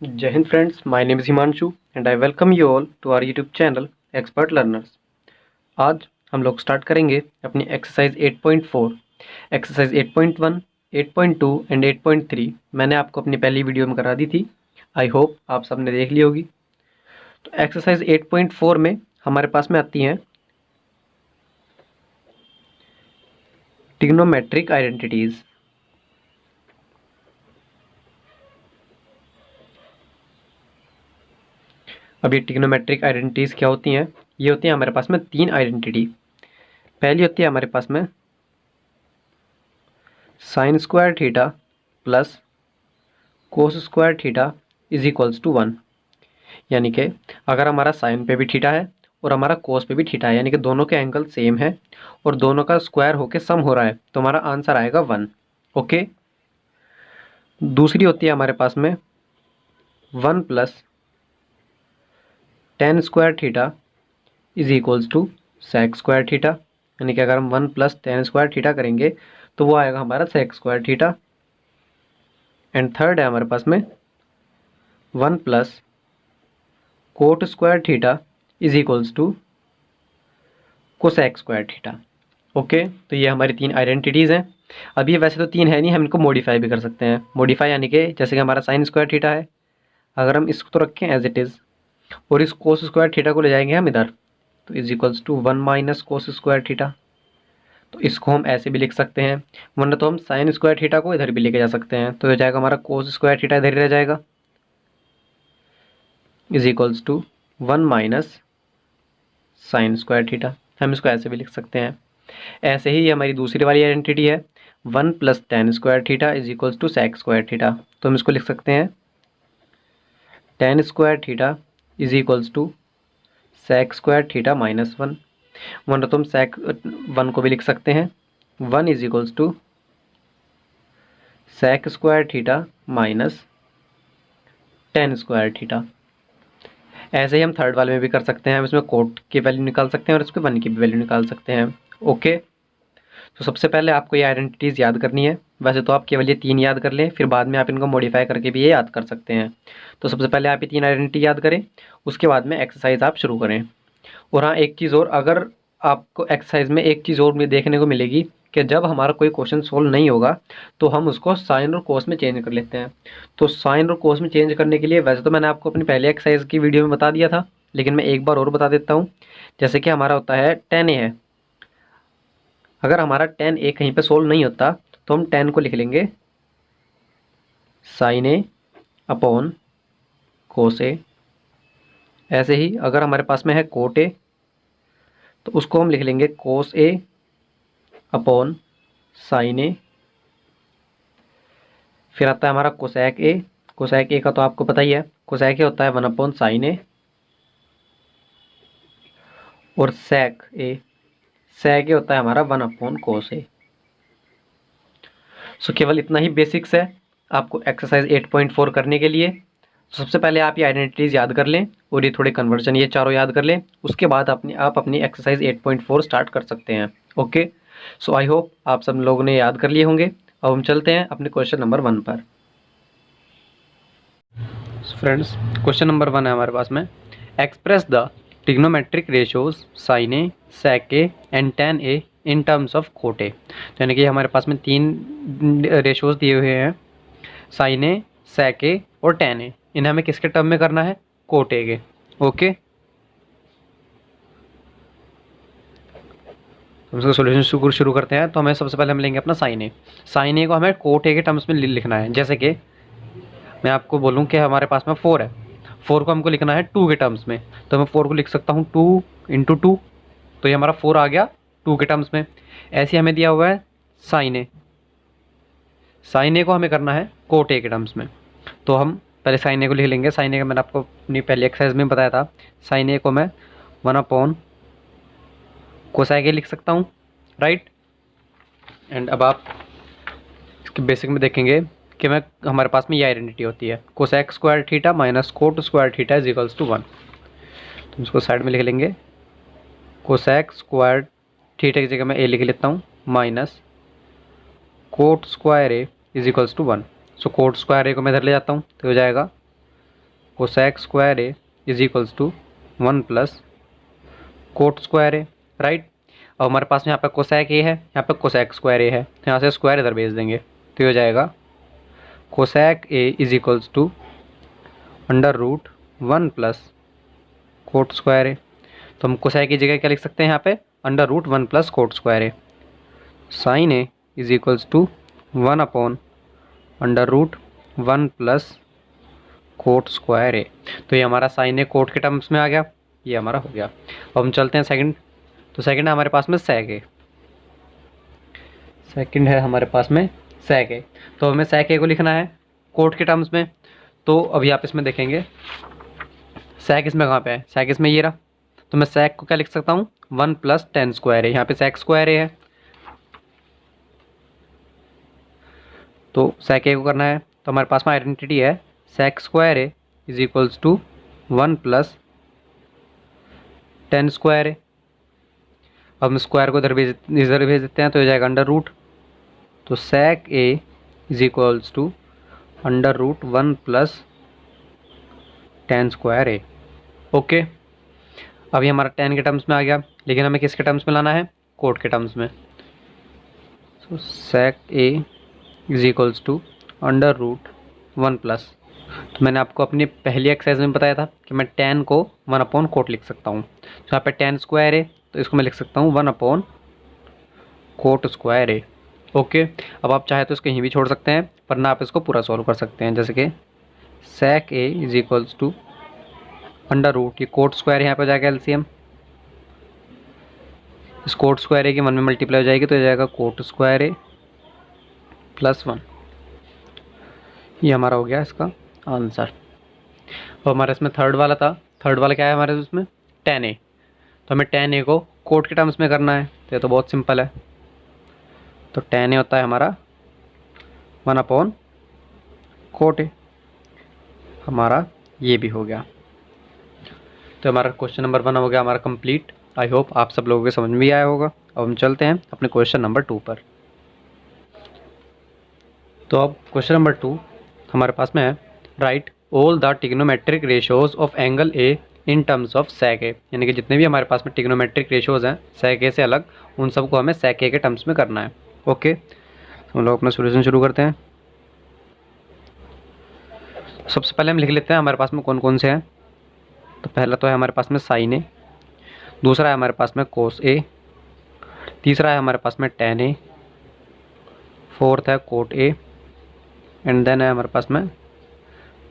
जय Hind friends, my name is Himanshu and I welcome you all to our YouTube channel Expert Learners. आज हम लोग start करेंगे अपनी एक्सरसाइज 8.4। एक्सरसाइज 8.1, 8.2 एंड 8.3 मैंने आपको अपनी पहली वीडियो में करा दी थी। आई होप आप सबने देख ली होगी। तो एक्सरसाइज 8.4 में हमारे पास में आती हैं ट्रिग्नोमेट्रिक आइडेंटिटीज़। अब ये ट्रिग्नोमेट्रिक आइडेंटिटीज़ क्या होती हैं? ये होती हैं हमारे पास में तीन आइडेंटिटी। पहली होती है हमारे पास में sine square theta plus cos square theta is equals to 1। यानी कि अगर हमारा साइन पे भी थीटा है और हमारा कोस पे भी थीटा है, यानी कि दोनों के एंगल सेम है और दोनों का स्क्वायर होके सम हो रहा है, तो हमारा आंसर आएगा 1। ओके। दूसरी होती है हमारे पास में 1 plus tan square theta is equals to sec square theta. यानी कि अगर हम 1 प्लस टेन स्क्वायर थीटा करेंगे तो वो आएगा हमारा sec square theta. And third है हमारे पास में 1 plus cot square theta is equals to cosec square theta. Okay, तो ये हमारी तीन आइडेंटिटीज़ हैं। अब ये वैसे तो तीन है नहीं, हम इनको मॉडिफाई भी कर सकते हैं। मॉडिफाई यानी कि जैसे कि हमारा साइन स्क्वायर थीटा है, अगर हम इसको तो रखें एज इट इज़ और इस कोस स्क्वायर थीटा को ले जाएंगे हम इधर, तो is equals to 1 minus cos square theta. तो इसको हम ऐसे भी लिख सकते हैं, वरना तो हम साइन स्क्वायर थीटा को इधर भी लेके जा सकते हैं। तो हो जाएगा हमारा कोस स्क्वायर थीटा इधर ही रह जाएगा, is equals to 1 minus sine square theta. हम इसको ऐसे भी लिख सकते हैं। ऐसे ही ये हमारी दूसरी वाली आइडेंटिटी है 1 plus tan square theta is equals to sec square theta. तो हम इसको लिख सकते हैं tan square theta is equals to sec square theta minus 1। वरना तो हम सेक 1 को भी लिख सकते हैं 1 is equals to sec square theta minus tan square theta. ऐसे ही हम थर्ड वाले में भी कर सकते हैं। हम इसमें कोट की वैल्यू निकाल सकते हैं और इसमें 1 की भी वैल्यू निकाल सकते हैं। ओके, तो सबसे पहले आपको ये आइडेंटिटीज़ याद करनी है। वैसे तो आप केवल ये तीन याद कर लें, फिर बाद में आप इनको मॉडिफाई करके भी ये याद कर सकते हैं। तो सबसे पहले आप ये तीन आइडेंटिटी याद करें, उसके बाद में एक्सरसाइज आप शुरू करें। और हाँ, एक चीज़ और, अगर आपको एक्सरसाइज में एक चीज़ और में देखने को मिलेगी कि जब हमारा कोई क्वेश्चन सोल्व नहीं होगा तो हम उसको साइन और कोस में चेंज कर लेते हैं। तो साइन और कोस में चेंज करने के लिए वैसे तो मैंने आपको अपनी पहले एक्सरसाइज की वीडियो में बता दिया था, लेकिन मैं एक बार और बता देता हूँ। जैसे कि हमारा होता है 10a है, अगर हमारा 10a कहीं पे सोल्व नहीं होता तो हम 10 को लिख लेंगे साइन ए अपॉन कोस ए। ऐसे ही अगर हमारे पास में है कोट ए तो उसको हम लिख लेंगे कोस ए अपॉन साइन ए। फिर आता है हमारा कोसैक ए। कोसैक ए का तो आपको पता ही है, कोसैक ए होता है 1 अपॉन साइन ए। और सैक ए होता है हमारा 1 अपॉन कोस ए। सो केवल इतना ही बेसिक्स है आपको एक्सरसाइज 8.4 करने के लिए। सबसे पहले आप ये आइडेंटिटीज़ याद कर लें और ये थोड़े कन्वर्जन ये चारों याद कर लें, उसके बाद आप अपनी एक्सरसाइज 8.4 स्टार्ट कर सकते हैं। ओके, सो आई होप आप सब लोगों ने याद कर लिए होंगे। अब हम चलते हैं अपने क्वेश्चन नंबर 1 पर। फ्रेंड्स, क्वेश्चन नंबर 1 है हमारे पास में, express the trigonometric ratios sine A, sec A and tan A in terms of cot A. तो यानी कि हमारे पास में तीन रेशियोज दिए हुए हैं, साइन ए, सेक ए और टेन ए। इन्हें हमें किसके टर्म में करना है? कोट ए के। ओके, हम इसका सोल्यूशन शुरू करते हैं। तो हमें सबसे पहले हम लेंगे अपना साइन ए। साइन ए को हमें कोट ए के टर्म्स में लिखना है। जैसे कि मैं आपको बोलूँ कि हमारे पास में 4 है, 4 को हमको लिखना है 2 के टर्म्स में, तो मैं 4 को लिख सकता हूँ 2 इंटू 2, तो ये हमारा 4 आ गया 2 के टर्म्स में। ऐसे हमें दिया हुआ है साइन ए, साइन ए को हमें करना है कोट ए के टर्म्स में। तो हम पहले साइन ए को लिख लेंगे। साइन ए का मैंने आपको अपनी पहली एक्सरसाइज में बताया था, साइन ए को मैं 1 अपॉन कोसाइक ए लिख सकता हूँ, राइट। एंड अब आप इसके बेसिक में देखेंगे कि मैं हमारे पास में ये आइडेंटिटी होती है cosec square theta minus cot square theta is equals to 1। तो इसको साइड में लिख लेंगे, कोसेक स्क्वायर थीटा की जगह मैं ए लिख लेता हूँ minus cot square A is equals to 1। So cot square A को मैं इधर ले जाता हूँ तो हो जाएगा cosec square A is equals to 1 plus cot square A, right. अब हमारे पास में यहाँ पे कोसेक ए है, यहाँ पे कोसेक स्क्वायर ए है, तो यहाँ से स्क्वायर इधर भेज देंगे तो ये हो जाएगा cosec A is equals to under root 1 plus cot square A. तो हम कोसेक की जगह क्या लिख सकते हैं यहाँ पे, under root 1 plus cot square A. Sine A is equals to 1 upon under root 1 plus cot square A. तो ये हमारा साइन ए कोट के टर्म्स में आ गया, ये हमारा हो गया। अब हम चलते हैं सेकंड। तो सेकंड है हमारे पास में सेक ए, सेकंड है हमारे पास में सेक ए। तो हमें सेक ए को लिखना है कोट के टर्म्स में। तो अभी आप इसमें देखेंगे सेक इसमें कहाँ पे है, सेक इसमें ये रहा। तो मैं सेक को क्या लिख सकता हूँ, 1 प्लस टेन स्क्वायर ए, यहाँ पे सेक स्क्वायर ए है। तो सेक ए को करना है तो हमारे पास में आइडेंटिटी है sec square A is equals to 1 plus tan square A. अब हम स्क्वायर को इधर भेज देते हैं तो हो जाएगा अंडर रूट। तो sec A is equals to under root 1 plus tan square A. Okay, अभी हमारा टेन के टर्म्स में आ गया, लेकिन हमें किसके टर्म्स में लाना है, कोट के टर्म्स में। तो sec A is equals to under root 1 plus, तो मैंने आपको अपनी पहली एक्सरसाइज में बताया था कि मैं टेन को 1 अपॉन कोट लिख सकता हूँ। तो यहाँ पे टेन स्क्वायर है तो इसको मैं लिख सकता हूँ 1 अपॉन कोट स्क्वायर है। ओके, अब आप चाहे तो इसको यहीं भी छोड़ सकते हैं, वरना आप इसको पूरा सॉल्व कर सकते हैं। जैसे कि sec A is equals to under root, ये कोट स्क्वायर यहाँ पर जाएगा एलसीएम, इस कोट स्क्वायर ए की 1 में मल्टीप्लाई हो जाएगी तो हो जाएगा कोट स्क्वायर ए प्लस 1। ये हमारा हो गया इसका आंसर। और हमारे इसमें थर्ड वाला था, थर्ड वाला क्या है हमारे उसमें, टेन ए। तो हमें टेन ए को कोट के टर्म्स में करना है, तो ये तो बहुत सिंपल है। तो टेन ए होता है हमारा 1 अपॉन कोट ए, हमारा ये भी हो गया। तो हमारा क्वेश्चन नंबर 1 हो गया हमारा कंप्लीट। आई होप आप सब लोगों के समझ में भी आया होगा। अब हम चलते हैं अपने क्वेश्चन नंबर 2 पर। तो अब क्वेश्चन नंबर 2 हमारे पास में है, right all the trigonometric ratios of angle A in terms of sec A. यानी कि जितने भी हमारे पास में ट्रिग्नोमेट्रिक रेशियोज हैं सेक ए से अलग, उन सबको हमें सेक ए के टर्म्स में करना है। ओके, तो हम लोग अपना सोल्यूशन शुरू करते हैं। सबसे पहले हम लिख लेते हैं हमारे पास में कौन कौन से हैं। तो पहला तो है हमारे पास में साइन ए, दूसरा है हमारे पास में कोस ए, तीसरा है हमारे पास में टेन ए, फोर्थ है कोट ए, एंड देन है हमारे पास में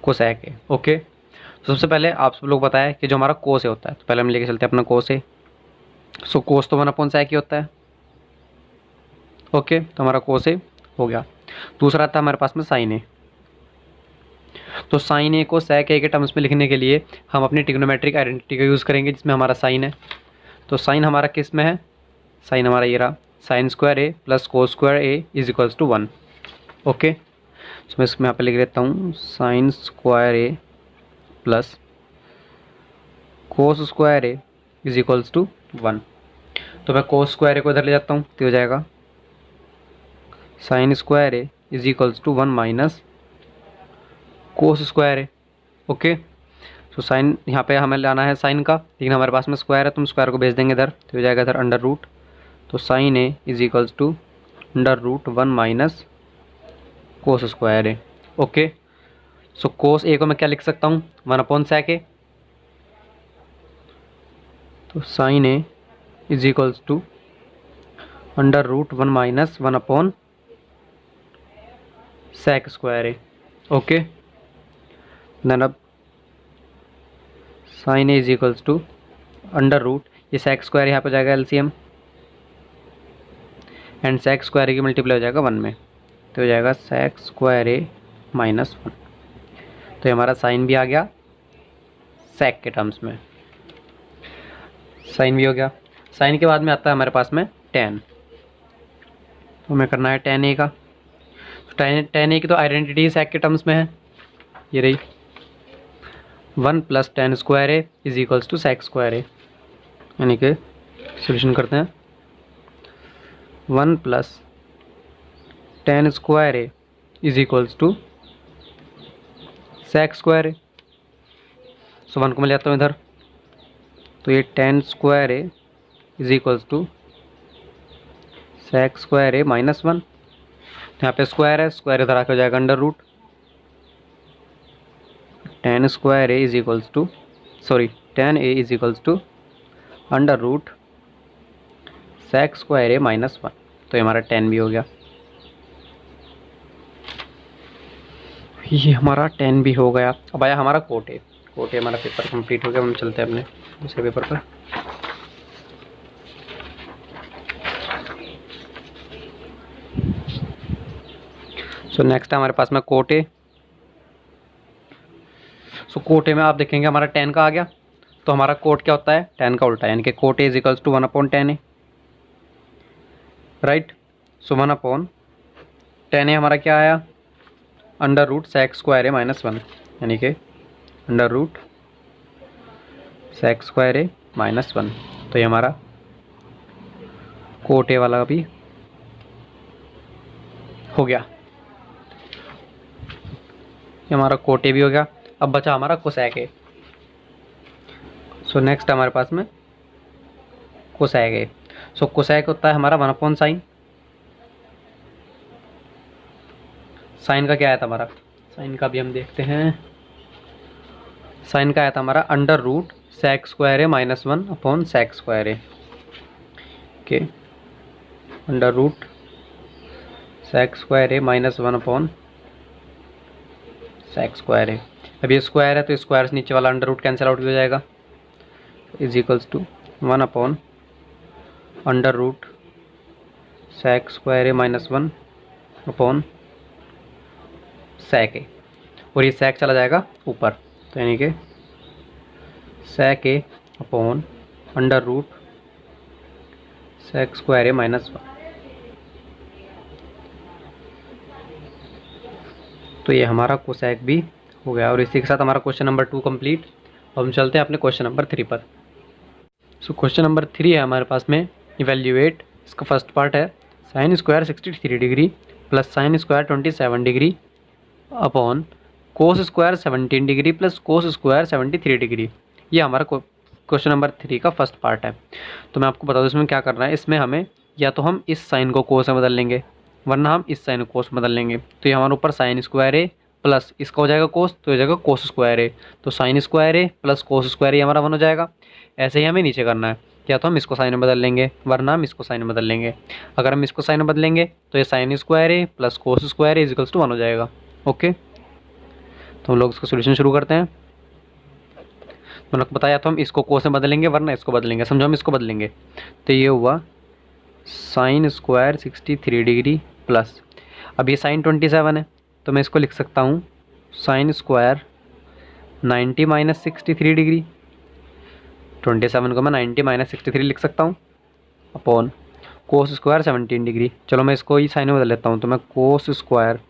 कोसेक ए। ओके, तो सबसे पहले आप सब लोग बताएं कि जो हमारा कोस ए होता है, तो पहले हम लेके चलते हैं अपना कोस ए। सो कोस तो 1 अपॉन सेक ही होता है। ओके, तो हमारा कोस ए हो गया। दूसरा था हमारे पास में साइन ए। तो साइन ए को सेक ए के टर्म्स में लिखने के लिए हम अपनी ट्रिग्नोमेट्रिक आइडेंटिटी का यूज़ करेंगे, जिसमें हमारा साइन है। तो साइन हमारा किस में है, साइन हमारा ये रहा, sine square A plus cos square A is equals to 1। Okay, तो मैं इसमें यहाँ पे लिख देता हूँ sine square A plus cos square A is equals to 1। तो मैं कोस स्क्वायर ए को इधर ले जाता हूँ तो हो जाएगा sine square A is equals to 1 minus cos square A. Okay, तो साइन यहाँ पे हमें लाना है साइन का, लेकिन हमारे पास में स्क्वायर है तो हम स्क्वायर को भेज देंगे इधर, तो हो जाएगा इधर अंडर रूट। तो sine A is equals to under root 1 minus cos square A. Okay, so cos A को मैं क्या लिख सकता हूँ, 1 अपॉन सेक ए। तो sine A is equals to under root 1 minus 1 upon sec square A. Okay, then अब sine A is equals to under root, ये sec square यहाँ पे जाएगा एलसीएम, एंड सेक स्क्वायर की मल्टीप्लाई हो जाएगा 1 में, तो हो जाएगा सेक स्क्वायर ए माइनस 1। तो हमारा साइन भी आ गया सेक के टर्म्स में, साइन भी हो गया। साइन के बाद में आता है हमारे पास में टेन, तो हमें करना है टेन ए का। तो टेन ए की तो आइडेंटिटी सेक के टर्म्स में है, ये रही 1 plus tan square A is equals to sec square A. यानी कि सोल्यूशन करते हैं, 1 plus tan square A is equals to sec square A. So 1 को मैं ले आता हूँ इधर, तो ये tan square A is equals to sec square A minus 1। यहाँ पे स्क्वायर है, स्क्वायर इधर आके हो जाएगा under root. tan square A is equals to tan A is equals to under root sec square A minus 1। तो ये हमारा tan भी हो गया, ये हमारा tan भी हो गया। अब आया हमारा कोट ए। कोट ए हमारा पेपर कंप्लीट हो गया। हम चलते हैं अपने दूसरे पेपर पर। सो नेक्स्ट है हमारे पास में cot A. So cot A में आप देखेंगे हमारा tan का आ गया, तो हमारा कोट क्या होता है, tan का उल्टा, यानी कि cot a is equals to 1/tan a, right. So 1/tan a हमारा क्या आया, अंडर रूट sec स्क्वायर ए माइनस 1, यानी कि अंडर रूट sec स्क्वायर ए माइनस 1। तो ये हमारा कोट ए वाला भी हो गया, ये हमारा कोट ए भी हो गया। अब बचा हमारा कोसेक ए। सो नेक्स्ट हमारे पास में कोसेक ए। सो कोसेक होता है हमारा 1/sin। साइन का क्या आया था हमारा, साइन का भी हम देखते हैं। साइन का आया था हमारा under root sec square A minus 1/sec square A, okay, under root sec square A minus 1/sec square A. अब ये स्क्वायर है तो स्क्वायर से नीचे वाला अंडर रूट कैंसिल आउट भी हो जाएगा, is equals to 1 under root sec square A minus 1/sec a, और ये sec चला जाएगा ऊपर, तो यानी कि sec A upon under root sec square A minus 1। तो ये हमारा कोसेक भी हो गया, और इसी के साथ हमारा क्वेश्चन नंबर 2 कंप्लीट। अब हम चलते हैं अपने क्वेश्चन नंबर 3 पर। सो क्वेश्चन नंबर 3 है हमारे पास में, इवेल्यूएट। इसका फर्स्ट पार्ट है sign square 63 degree plus sine square 27 degree upon cos square 17 degree plus cos square 73 degree. ये हमारा क्वेश्चन नंबर 3 का फर्स्ट पार्ट है। तो मैं आपको बता दूँ इसमें क्या करना है। इसमें हमें या तो हम इस साइन को कोस में बदल लेंगे, वरना हम इस साइन को कोस में बदल लेंगे। तो ये हमारे ऊपर साइन स्क्वायर ए प्लस इसका हो जाएगा कोस, तो हो जाएगा कोस स्क्वायर ए। तो साइन स्क्वायर ए प्लस कोस स्क्वायर ए हमारा 1 हो जाएगा। ऐसे ही हमें नीचे करना है, या तो हम इसको साइन में बदल लेंगे, वरना हम इसको साइन में बदल लेंगे। अगर हम इसको साइन में बदलेंगे तो ये sine square A plus cos square A is equals to 1 हो जाएगा, ओके। तो हम लोग इसका सोल्यूशन शुरू करते हैं। तो मैंने बताया तो हम इसको कोस में बदलेंगे, वरना इसको बदलेंगे। समझो हम इसको बदलेंगे, तो ये हुआ साइन स्क्वायर 63 डिग्री प्लस, अब ये साइन 27 है तो मैं इसको लिख सकता हूँ साइन स्क्वायर 90 माइनस 63 डिग्री। 27 को मैं 90 माइनस 63 लिख सकता हूँ अपॉन कोस स्क्वायर 17 डिग्री। चलो मैं इसको ही साइन में बदल लेता हूँ, तो मैं कोस स्क्वायर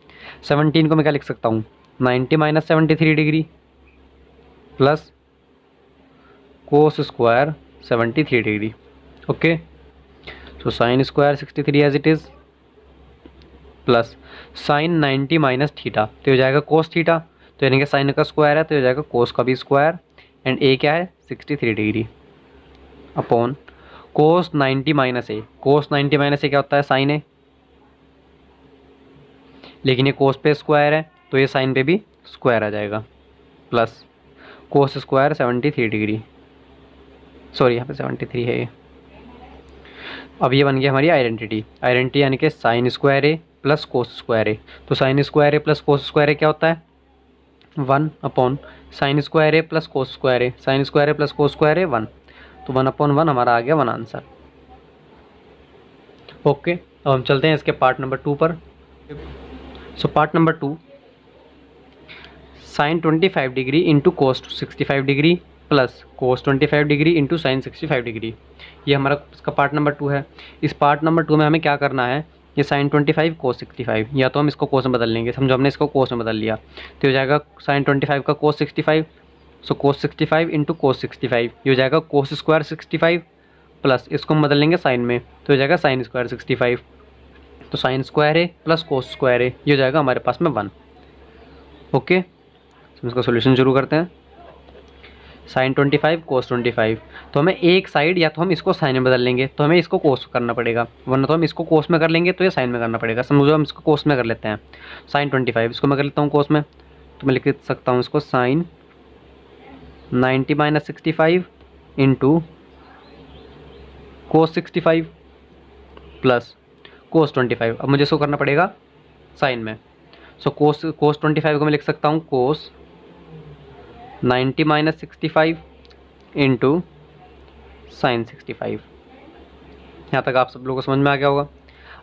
17 को मैं क्या लिख सकता हूँ 90 minus 73 degree plus cos square 73 degree, okay. So sine square 63 as it is plus sine 90 minus theta, तो हो जाएगा कोस थीटा। तो यानी कि साइन का स्क्वायर है तो हो जाएगा कोस का भी स्क्वायर, एंड ए क्या है 63 डिग्री अपॉन कोस 90 माइनस ए। कोस 90 माइनस ए क्या होता है साइन ए, लेकिन ये कोस पे स्क्वायर है तो ये साइन पे भी स्क्वायर आ जाएगा, plus cos square 73 degree, sorry यहाँ पे 73 है ये। अब ये बन गया हमारी आइडेंटिटी यानी कि sine square A plus cos square A. तो साइन स्क्वायर ए प्लस कोस स्क्वायर ए क्या होता है 1 upon sine square A plus cos square A. Sine square A plus cos square A 1, तो 1/1 हमारा आ गया 1 आंसर, ओके। अब हम चलते हैं इसके पार्ट नंबर 2 पर। So part number 2, sine 25 degree into cos 65 degree plus cos 25 degree into sine 65 degree. ये हमारा इसका पार्ट नंबर 2 है। इस पार्ट नंबर 2 में हमें क्या करना है, ये साइन 25 कोस 65, या तो हम इसको कोस में बदल लेंगे। समझो हमने इसको कोस में बदल लिया तो हो जाएगा साइन 25 का कोस 65। सो कोस 65 इंटू कोस 65, ये हो जाएगा कोस स्क्वायर 65 प्लस इसको हम बदल लेंगे साइन में, तो हो जाएगा साइन स्क्वायर 65। तो साइन स्क्वायर है प्लस कोस स्क्वायर है, ये हो जाएगा हमारे पास में 1, ओके। तो इसका सोल्यूशन शुरू करते हैं। साइन 25 कोस 25। तो हमें एक साइड या तो हम इसको साइन में बदल लेंगे तो हमें इसको कोस करना पड़ेगा, वरना तो हम इसको कोस में कर लेंगे तो ये साइन में करना पड़ेगा। समझो हम इसको कोस में कर लेते हैं। साइन 25 इसको मैं कर लेता हूँ कोस में, तो मैं लिख सकता हूँ इसको sine 90-65 into cos 65 plus cos 25। अब मुझे इसको करना पड़ेगा साइन में। सो कोस 25 को मैं लिख सकता हूँ कोस 90-65 इंटू साइन 65। यहाँ तक आप सब लोगों को समझ में आ गया होगा।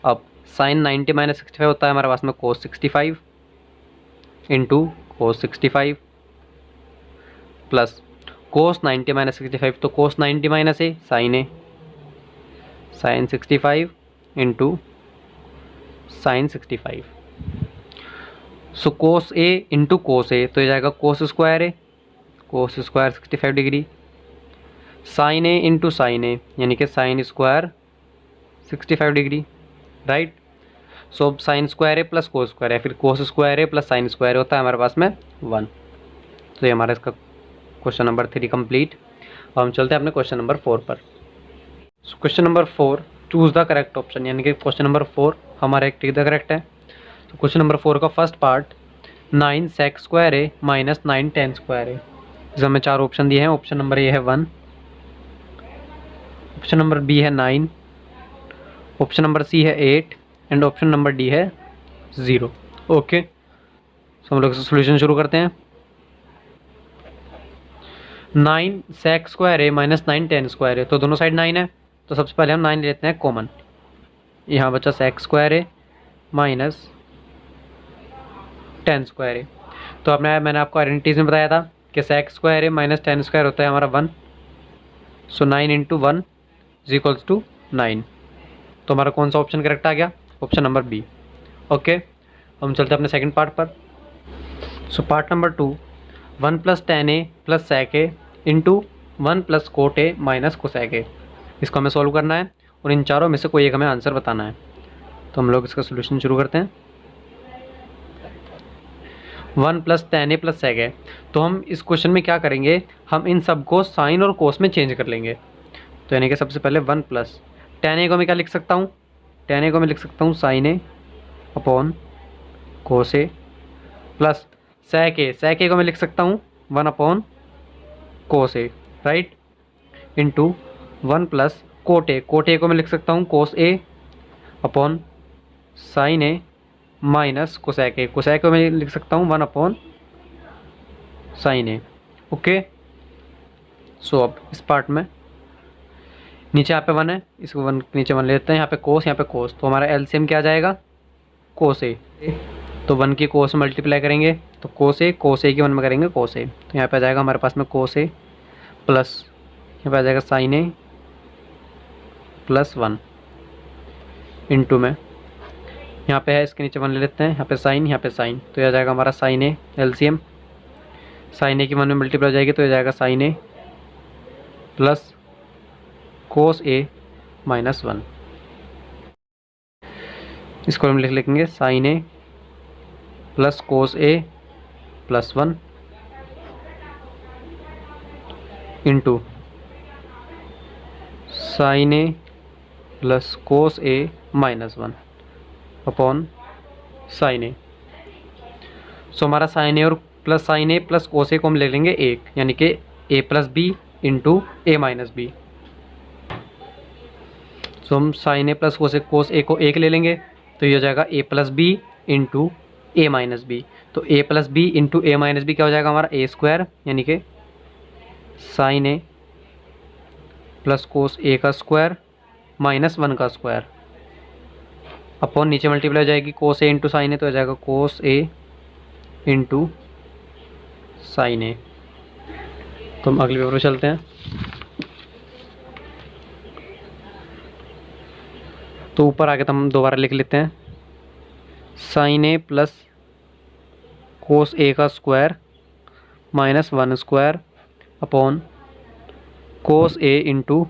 अब साइन 90-65 होता है हमारे पास में कोस 65 इंटू कोस 65 प्लस कोस 90-65 तो कोस 90 minus A sign 65 into sine 65। So cos A into cos a तो ये जाएगा cos square A, cos square 65 degree, sign A into sine A यानी कि साइन स्क्वायर 65 डिग्री, राइट। सो अब साइन स्क्वायर ए plus cos square है, फिर कोस square ए plus sine square होता है हमारे पास में 1। तो ये हमारा इसका क्वेश्चन नंबर 3 कंप्लीट। अब हम चलते हैं अपने क्वेश्चन नंबर 4 पर। So question number 4 choose the correct option, यानी कि क्वेश्चन नंबर 4 हमारा एक टिक द करेक्ट है। तो क्वेश्चन नंबर 4 का फर्स्ट पार्ट 9 सेक स्क्वायर ए माइनस 9 टेन स्क्वायर ए। इसमें हमें 4 ऑप्शन दिए हैं। ऑप्शन नंबर ए है 1, ऑप्शन नंबर बी है 9, ऑप्शन नंबर सी है 8 एंड ऑप्शन नंबर डी है 0। ओके, सो हम लोग सोल्यूशन शुरू करते हैं। 9 सेक स्क्वायर है माइनस 9 टेन स्क्वायर है, तो दोनों साइड 9 है, तो सबसे पहले हम 9 लेते हैं कॉमन। यहाँ बचा सेक स्क्वायर है माइनस 10 स्क्वायर है। तो मैंने आपको आइडेंटिटीज में बताया था कि सेक स्क्वायर है माइनस 10 स्क्वायर होता है हमारा 1। सो 9 इंटू 1 इज इक्वल्स टू 9। तो हमारा कौन सा ऑप्शन करेक्ट आ गया? Option number B. ओके, हम चलते हैं अपने सेकंड पार्ट पर। So part number 2 1 plus tan a plus sec a into 1 plus cot A minus cosec a. इसको हमें सॉल्व करना है और इन चारों में से कोई एक हमें आंसर बताना है। तो हम लोग इसका सोल्यूशन शुरू करते हैं। 1 plus tan a plus sec A, तो हम इस क्वेश्चन में क्या करेंगे, हम इन सब को साइन और कोस में चेंज कर लेंगे। तो यानी कि सबसे पहले 1 प्लस टेन ए को मैं क्या लिख सकता हूँ, टेन ए को मैं लिख सकता हूँ sine A upon cos A plus sec A को मैं लिख सकता हूँ 1 upon cos A, right, into 1 plus cot ए को मैं लिख सकता हूँ cos A upon sine A minus cosec A को मैं लिख सकता हूँ 1 upon sine A. Okay, so अब इस पार्ट में नीचे यहाँ पे 1 है, इसको 1 नीचे 1 ले लेते हैं, यहाँ पे कोस, तो हमारा एलसीएम क्या आ जाएगा, कोस ए। तो 1 की कोस मल्टीप्लाई करेंगे तो कोस ए की 1 में करेंगे कोस ए, तो यहाँ पे आ जाएगा हमारे पास में कोस ए प्लस यहाँ पे आ जाएगा साइन ए प्लस 1 इंटू में यहाँ पे है, इसके नीचे 1 ले लेते हैं, यहाँ पे साइन, तो यह आ जाएगा हमारा साइन ए एलसीएम, साइन ए की 1 में मल्टीप्लाई हो जाएगी तो यह जाएगा sine A plus cos A minus 1। इसको हम लिख लेंगे sign A plus cos A plus 1 into sine A plus cos A minus 1 upon sine ए। सो हमारा साइन ए और plus sine A plus cos A को हम ले लेंगे 1, यानी कि ए plus B into A minus B. So हम sine A plus cos A को 1 ले लेंगे तो ये हो जाएगा ए plus B into A minus B. तो ए plus B into A minus B क्या हो जाएगा हमारा ए स्क्वायर, यानी कि साइन ए प्लस कोस ए का स्क्वायर माइनस 1 का स्क्वायर अपॉन नीचे मल्टीप्लाई हो जाएगी कोस ए इंटू साइन ए, तो हो जाएगा cos A into sine A. तो हम अगले पेपर पर चलते हैं। तो ऊपर आके तो हम दोबारा लिख लेते हैं साइन ए प्लस कोस ए का square minus 1 square upon cos A into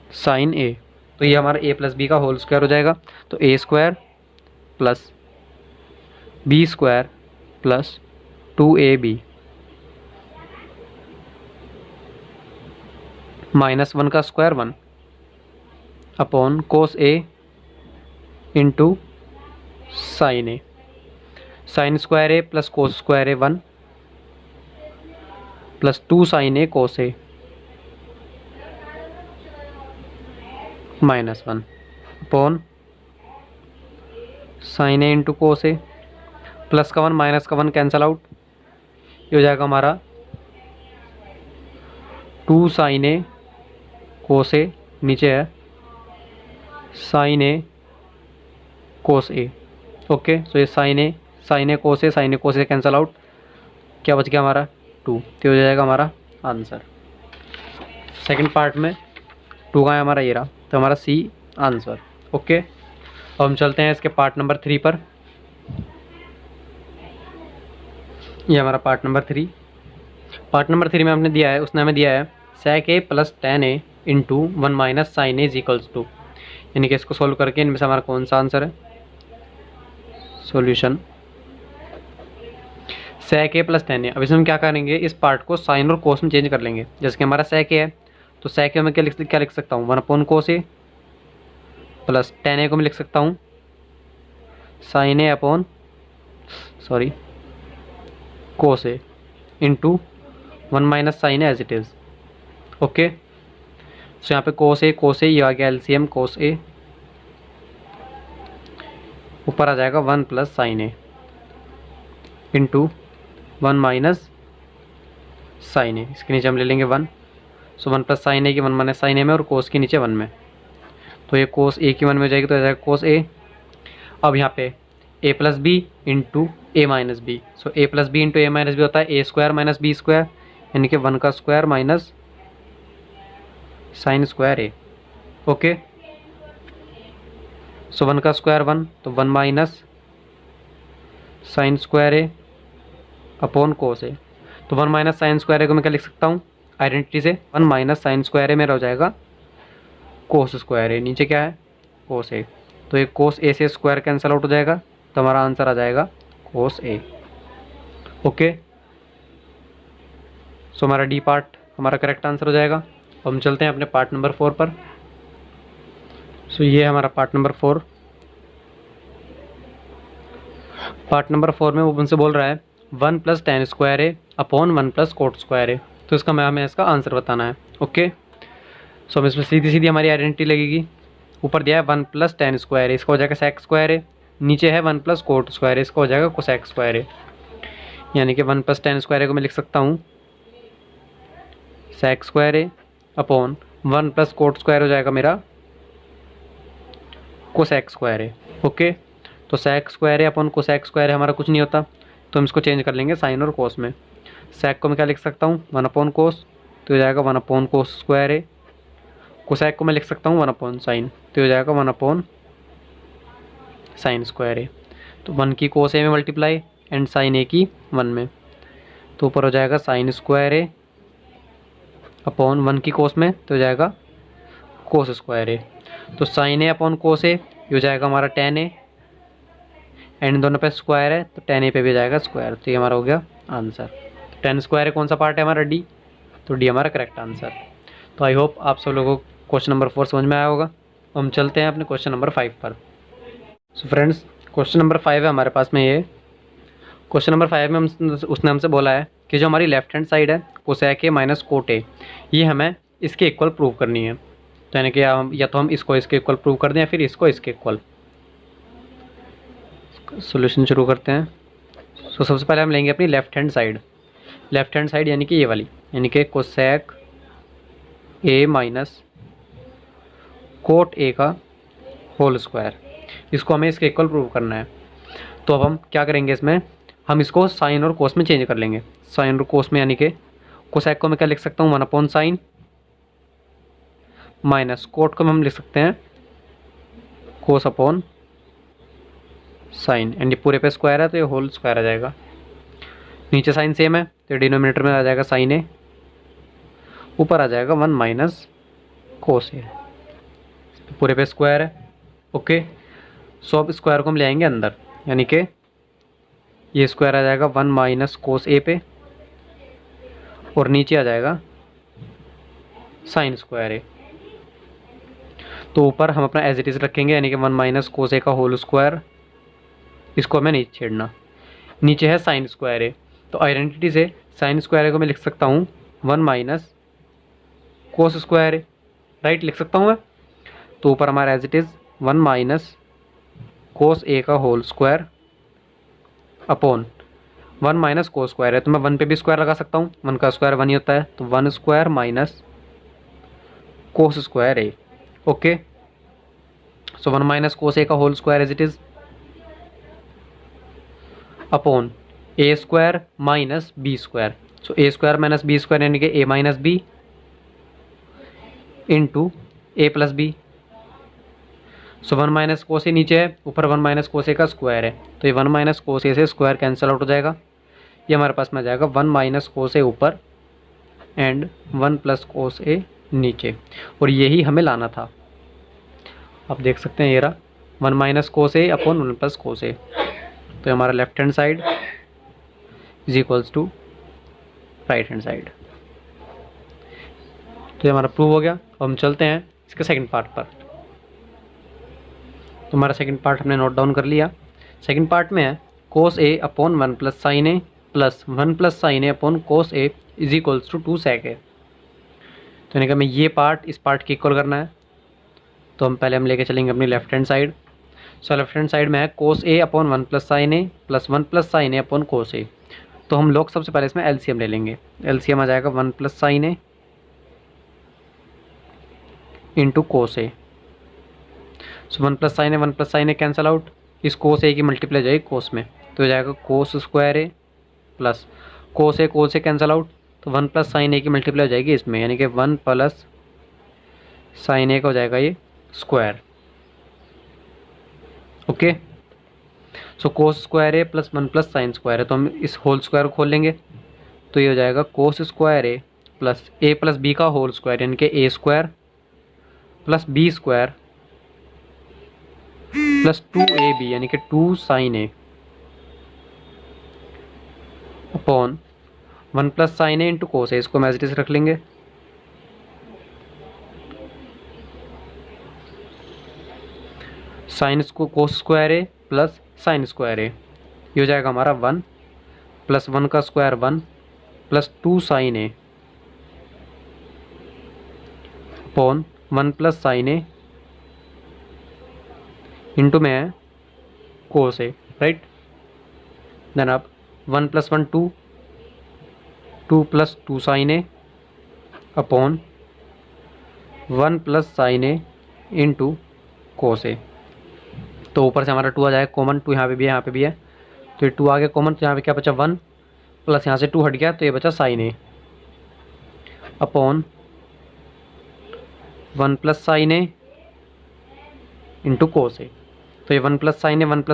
sine A. तो ये हमारा ए प्लस बी का होल स्क्वायर हो जाएगा, तो A square plus B square plus 2ab -1 का square 1 upon cos A into sine A. Sine square A plus cos square A 1 plus 2 sine A cos A -1 upon sine A into cos A. Plus का 1 minus का 1 cancel out, ये हो जाएगा हमारा 2 sine A cos a, नीचे है sine A cos a. Okay, so ये sign A cos A cancel out, क्या बच गया हमारा 2, तो हो जाएगा हमारा आंसर। सेकंड पार्ट में 2 का है हमारा, ये रहा, तो हमारा सी आंसर। ओके, अब हम चलते हैं इसके पार्ट नंबर 3 पर। ये हमारा पार्ट नंबर 3। पार्ट नंबर 3 में हमने दिया है, उसने हमें दिया है sec a plus tan a into 1 minus sine A is equals to, यानी कि इसको सोल्व करके इनमें से हमारा कौन सा आंसर है। Solution sec a plus tan a। अब इसमें हम क्या करेंगे, इस पार्ट को साइन और कोस में चेंज कर लेंगे। जैसे कि हमारा sec a है, तो sec a में क्या लिख सकता हूँ, 1 upon cos A, plus tan a को मैं लिख सकता हूँ sine A upon cos A into 1 minus sine A as it is. Okay, so यहाँ पे कोस ए ये आ गया एलसीएम कोस ए, ऊपर आ जाएगा 1 plus sine A into 1 minus sine A, इसके नीचे हम ले लेंगे 1। सो 1 प्लस साइन ए की 1 माइनस साइन ए में और कोस के नीचे 1 में, तो ये कोस ए की 1 में हो जाएगी, तो आ जाएगा कोस ए। अब यहाँ पे ए plus B into A minus B, so A plus B into A minus B होता है ए स्क्वायर माइनस बी स्क्वायर, यानी कि 1 का स्क्वायर माइनस साइन स्क्वायर ए। ओके, सो 1 का स्क्वायर 1, तो 1 minus sine square A upon cos a. तो 1 minus sine square A को मैं क्या लिख सकता हूँ आइडेंटिटी से, 1 माइनस साइन स्क्वायर ए मेरा हो जाएगा कोस स्क्वायर ए, नीचे क्या है कोस ए, तो ये कोस ए से स्क्वायर कैंसिल आउट हो जाएगा, तो हमारा आंसर आ जाएगा कोस ए। ओके, सो हमारा डी पार्ट हमारा करेक्ट आंसर हो जाएगा। अब हम चलते हैं अपने पार्ट नंबर 4 पर। सो ये है हमारा पार्ट नंबर 4। पार्ट नंबर 4 में वो उनसे बोल रहा है 1 plus tan square A upon 1 plus cot square A, तो इसका हमें इसका आंसर बताना है। ओके, सो हम इसमें सीधी सीधी हमारी आइडेंटिटी लगेगी। ऊपर दिया है 1 प्लस tan स्क्वायर ए, इसका हो जाएगा sec स्क्वायर ए, नीचे है 1 प्लस कोट स्क्वायर ए, इसका हो जाएगा कोसेक स्क्वायर ए, यानी कि 1 प्लस tan स्क्वायर ए को मैं लिख सकता हूँ sec स्क्वायर ए अपॉन 1 प्लस कोट स्क्वायर हो जाएगा मेरा कोसेक स्क्वायर ए। ओके, तो sec स्क्वायर ए अपॉन कोसेक स्क्वायर ए हमारा कुछ नहीं होता, तो हम इसको चेंज कर लेंगे साइन और कोस में। sec को मैं क्या लिख सकता हूँ 1 अपॉन कोस, तो हो जाएगा 1 अपॉन कोस स्क्वायर ए। कोसेक को मैं लिख सकता हूँ 1 अपॉन साइन, तो हो जाएगा 1 अपॉन साइन स्क्वायर ए। तो 1 की कोस ए में मल्टीप्लाई एंड साइन ए की 1 में, तो ऊपर हो जाएगा साइन स्क्वायर ए अपॉन 1 की कोस में, तो हो जाएगा कोस स्क्वायर ए। तो साइन ए अपॉन कोस ए हो जाएगा हमारा tan ए, एंड दोनों पे स्क्वायर है, तो tan ए पे भी जाएगा स्क्वायर, तो ये हमारा हो गया आंसर। tan स्क्वायर कौन सा पार्ट है हमारा डी, तो डी हमारा करेक्ट आंसर। तो आई होप आप सब लोगों को क्वेश्चन नंबर 4 समझ में आया होगा। हम चलते हैं अपने क्वेश्चन नंबर 5 पर। सो फ्रेंड्स, क्वेश्चन नंबर 5 है हमारे पास में ये। क्वेश्चन नंबर 5 में उसने हमसे बोला है कि जो हमारी लेफ्ट हैंड साइड है कोसेक ए माइनस कोट ए, ये हमें इसके इक्वल प्रूव करनी है। तो यानी कि या तो हम इसको इसके इक्वल प्रूव कर दें या फिर इसको इसके इक्वल। सॉल्यूशन शुरू करते हैं। सो सबसे पहले हम लेंगे अपनी लेफ्ट हैंड साइड यानी कि ये वाली, यानी कि cosec A minus cot A का होल स्क्वायर, इसको हमें इसके इक्वल प्रूव करना है। तो अब हम क्या करेंगे, इसमें हम इसको साइन और कोस में चेंज कर लेंगे। साइन और कोस में यानी कि कोसेक को मैं क्या लिख सकता हूँ 1 अपॉन साइन, माइनस कोट को हम लिख सकते हैं कोस अपॉन साइन, एंड ये पूरे पे स्क्वायर है तो ये होल स्क्वायर आ जाएगा। नीचे साइन सेम है तो डिनोमिनेटर में आ जाएगा साइन ए, ऊपर आ जाएगा 1 माइनस कोस ए, पूरे पे स्क्वायर है। ओके, सो अब स्क्वायर को हम ले आएंगे अंदर, यानी कि ये स्क्वायर आ जाएगा 1 माइनस कोस ए पे, और नीचे आ जाएगा साइन स्क्वायर ए। तो ऊपर हम अपना एज इट इज़ रखेंगे, यानी कि 1 माइनस कोस ए का होल स्क्वायर, इसको हमें नहीं छेड़ना। नीचे है साइन स्क्वायर ए, तो आइडेंटिटी से साइन स्क्वायर ए को मैं लिख सकता हूँ 1 minus cos square A, right, लिख सकता हूँ मैं। तो ऊपर हमारा as it is 1 minus cos ए का whole square upon 1 minus cos square है, तो मैं 1 पे भी स्क्वायर लगा सकता हूँ, 1 का स्क्वायर 1 ही होता है, तो 1 स्क्वायर माइनस कोस स्क्वायर ए। ओके, सो 1 माइनस कोस ए का whole square as it is upon A square minus B square. So a square minus B square यानी कि ए minus B into a plus b. So 1 minus cos a नीचे है, ऊपर 1 minus cos ए का square है, तो ये 1 माइनस कोस ए से स्क्वायर कैंसिल आउट हो जाएगा। ये हमारे पास में आ जाएगा 1 माइनस कोस ए ऊपर एंड 1 प्लस कोस ए नीचे, और यही हमें लाना था। आप देख सकते हैं ये रहा 1 minus cos A upon 1 plus cos a. तो हमारा left hand side is equals to right hand side. तो ये हमारा प्रूव हो गया। अब हम चलते हैं इसके सेकंड पार्ट पर। तो हमारा सेकंड पार्ट हमने नोट डाउन कर लिया। सेकंड पार्ट में है cos A upon 1 plus sine A plus 1 plus sine A upon cos A is equals to 2 sec A. तो यानी कि हमें ये पार्ट इस पार्ट के इक्वल करना है, तो हम पहले लेके चलेंगे अपनी left hand side. So left hand side में है cos A upon 1 plus sine A plus 1 plus sine A upon cos a. तो हम लोग सबसे पहले इसमें एलसीएम ले लेंगे। एलसीएम आ जाएगा 1 plus sine A into cos A. So 1 plus sine A 1 plus sine A cancel out, इस कोस ए की मल्टीप्लाई हो जाएगी कोस में, तो हो जाएगा कोस स्क्वायर ए प्लस कोस ए कैंसल आउट, तो 1 प्लस साइन ए की मल्टीप्लाई हो जाएगी इसमें, यानी कि 1 प्लस साइन ए का हो जाएगा ये स्क्वायर। ओके, सो कोस स्क्वायर ए प्लस 1 प्लस साइन स्क्वायर है, तो हम इस होल स्क्वायर को खोल लेंगे, तो ये हो जाएगा कोस स्क्वायर ए प्लस बी का होल स्क्वायर, यानी कि A square plus B square plus 2ab यानी कि 2 sine A upon 1 plus sine A into cos A. इसको हम एज इट इज रख लेंगे। साइन को cos square A plus sine square A, ये हो जाएगा हमारा 1 प्लस 1 का स्क्वायर 1 प्लस 2 साइन ए अपॉन 1 प्लस साइन ए इंटू में है कोस ए, राइट। देन अब 1 plus 1 2 2 plus 2 sine A upon 1 plus sine A into cos a. तो ऊपर से हमारा 2 आ जाएगा कॉमन, 2 यहाँ पे भी है यहाँ पे भी है, तो ये 2 आ गया कॉमन, तो यहाँ पे क्या बचा 1 प्लस यहाँ से 2 हट गया, तो ये बचा sign A upon 1 plus sine A into cos a. तो ये 1 plus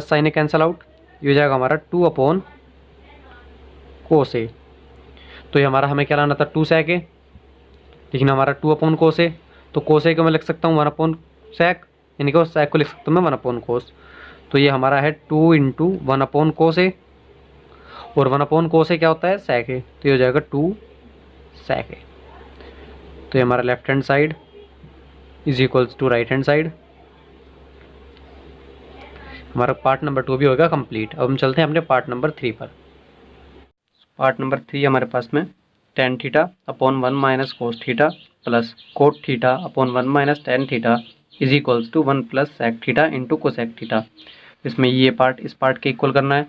sine A cancel out, ये हो जाएगा हमारा 2 अपॉन कोस ए। तो ये हमारा हमें क्या लाना था 2 सेक ए, लेकिन हमारा 2 अपॉन कोस ए, तो कोस ए को मैं लिख सकता हूँ 1 अपॉन सेक, यानी कि उस सेक को लिख सकता हूँ मैं 1 अपॉन कोस। तो ये हमारा है 2 इंटू 1 अपॉन कोस ए, और 1 अपॉन कोस ए क्या होता है सेक ए, तो ये हो जाएगा 2 सेक ए। तो ये हमारा left hand side is equals to right hand side. हमारा पार्ट नंबर 2 भी होगा कंप्लीट। अब हम चलते हैं अपने पार्ट नंबर 3 पर। पार्ट नंबर 3 हमारे पास में tan theta upon 1 minus cos theta plus cot theta upon 1 minus tan theta is equals to 1 plus sec theta into cosec theta. इसमें ये पार्ट इस पार्ट के इक्वल करना है,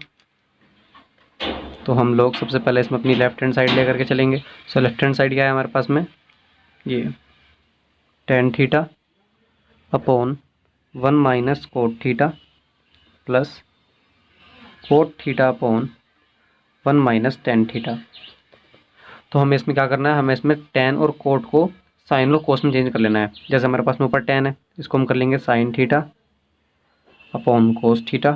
तो हम लोग सबसे पहले इसमें अपनी लेफ्ट हैंड साइड लेकर के चलेंगे। सो लेफ्ट हैंड साइड क्या है हमारे पास में, ये ten theta upon 1 minus cot theta plus cot theta upon 1 minus tan theta. तो हमें इसमें क्या करना है, हमें इसमें टेन और कोट को साइन और कोस में चेंज कर लेना है। जैसे हमारे पास में ऊपर टेन है, इसको हम कर लेंगे sine theta upon cos theta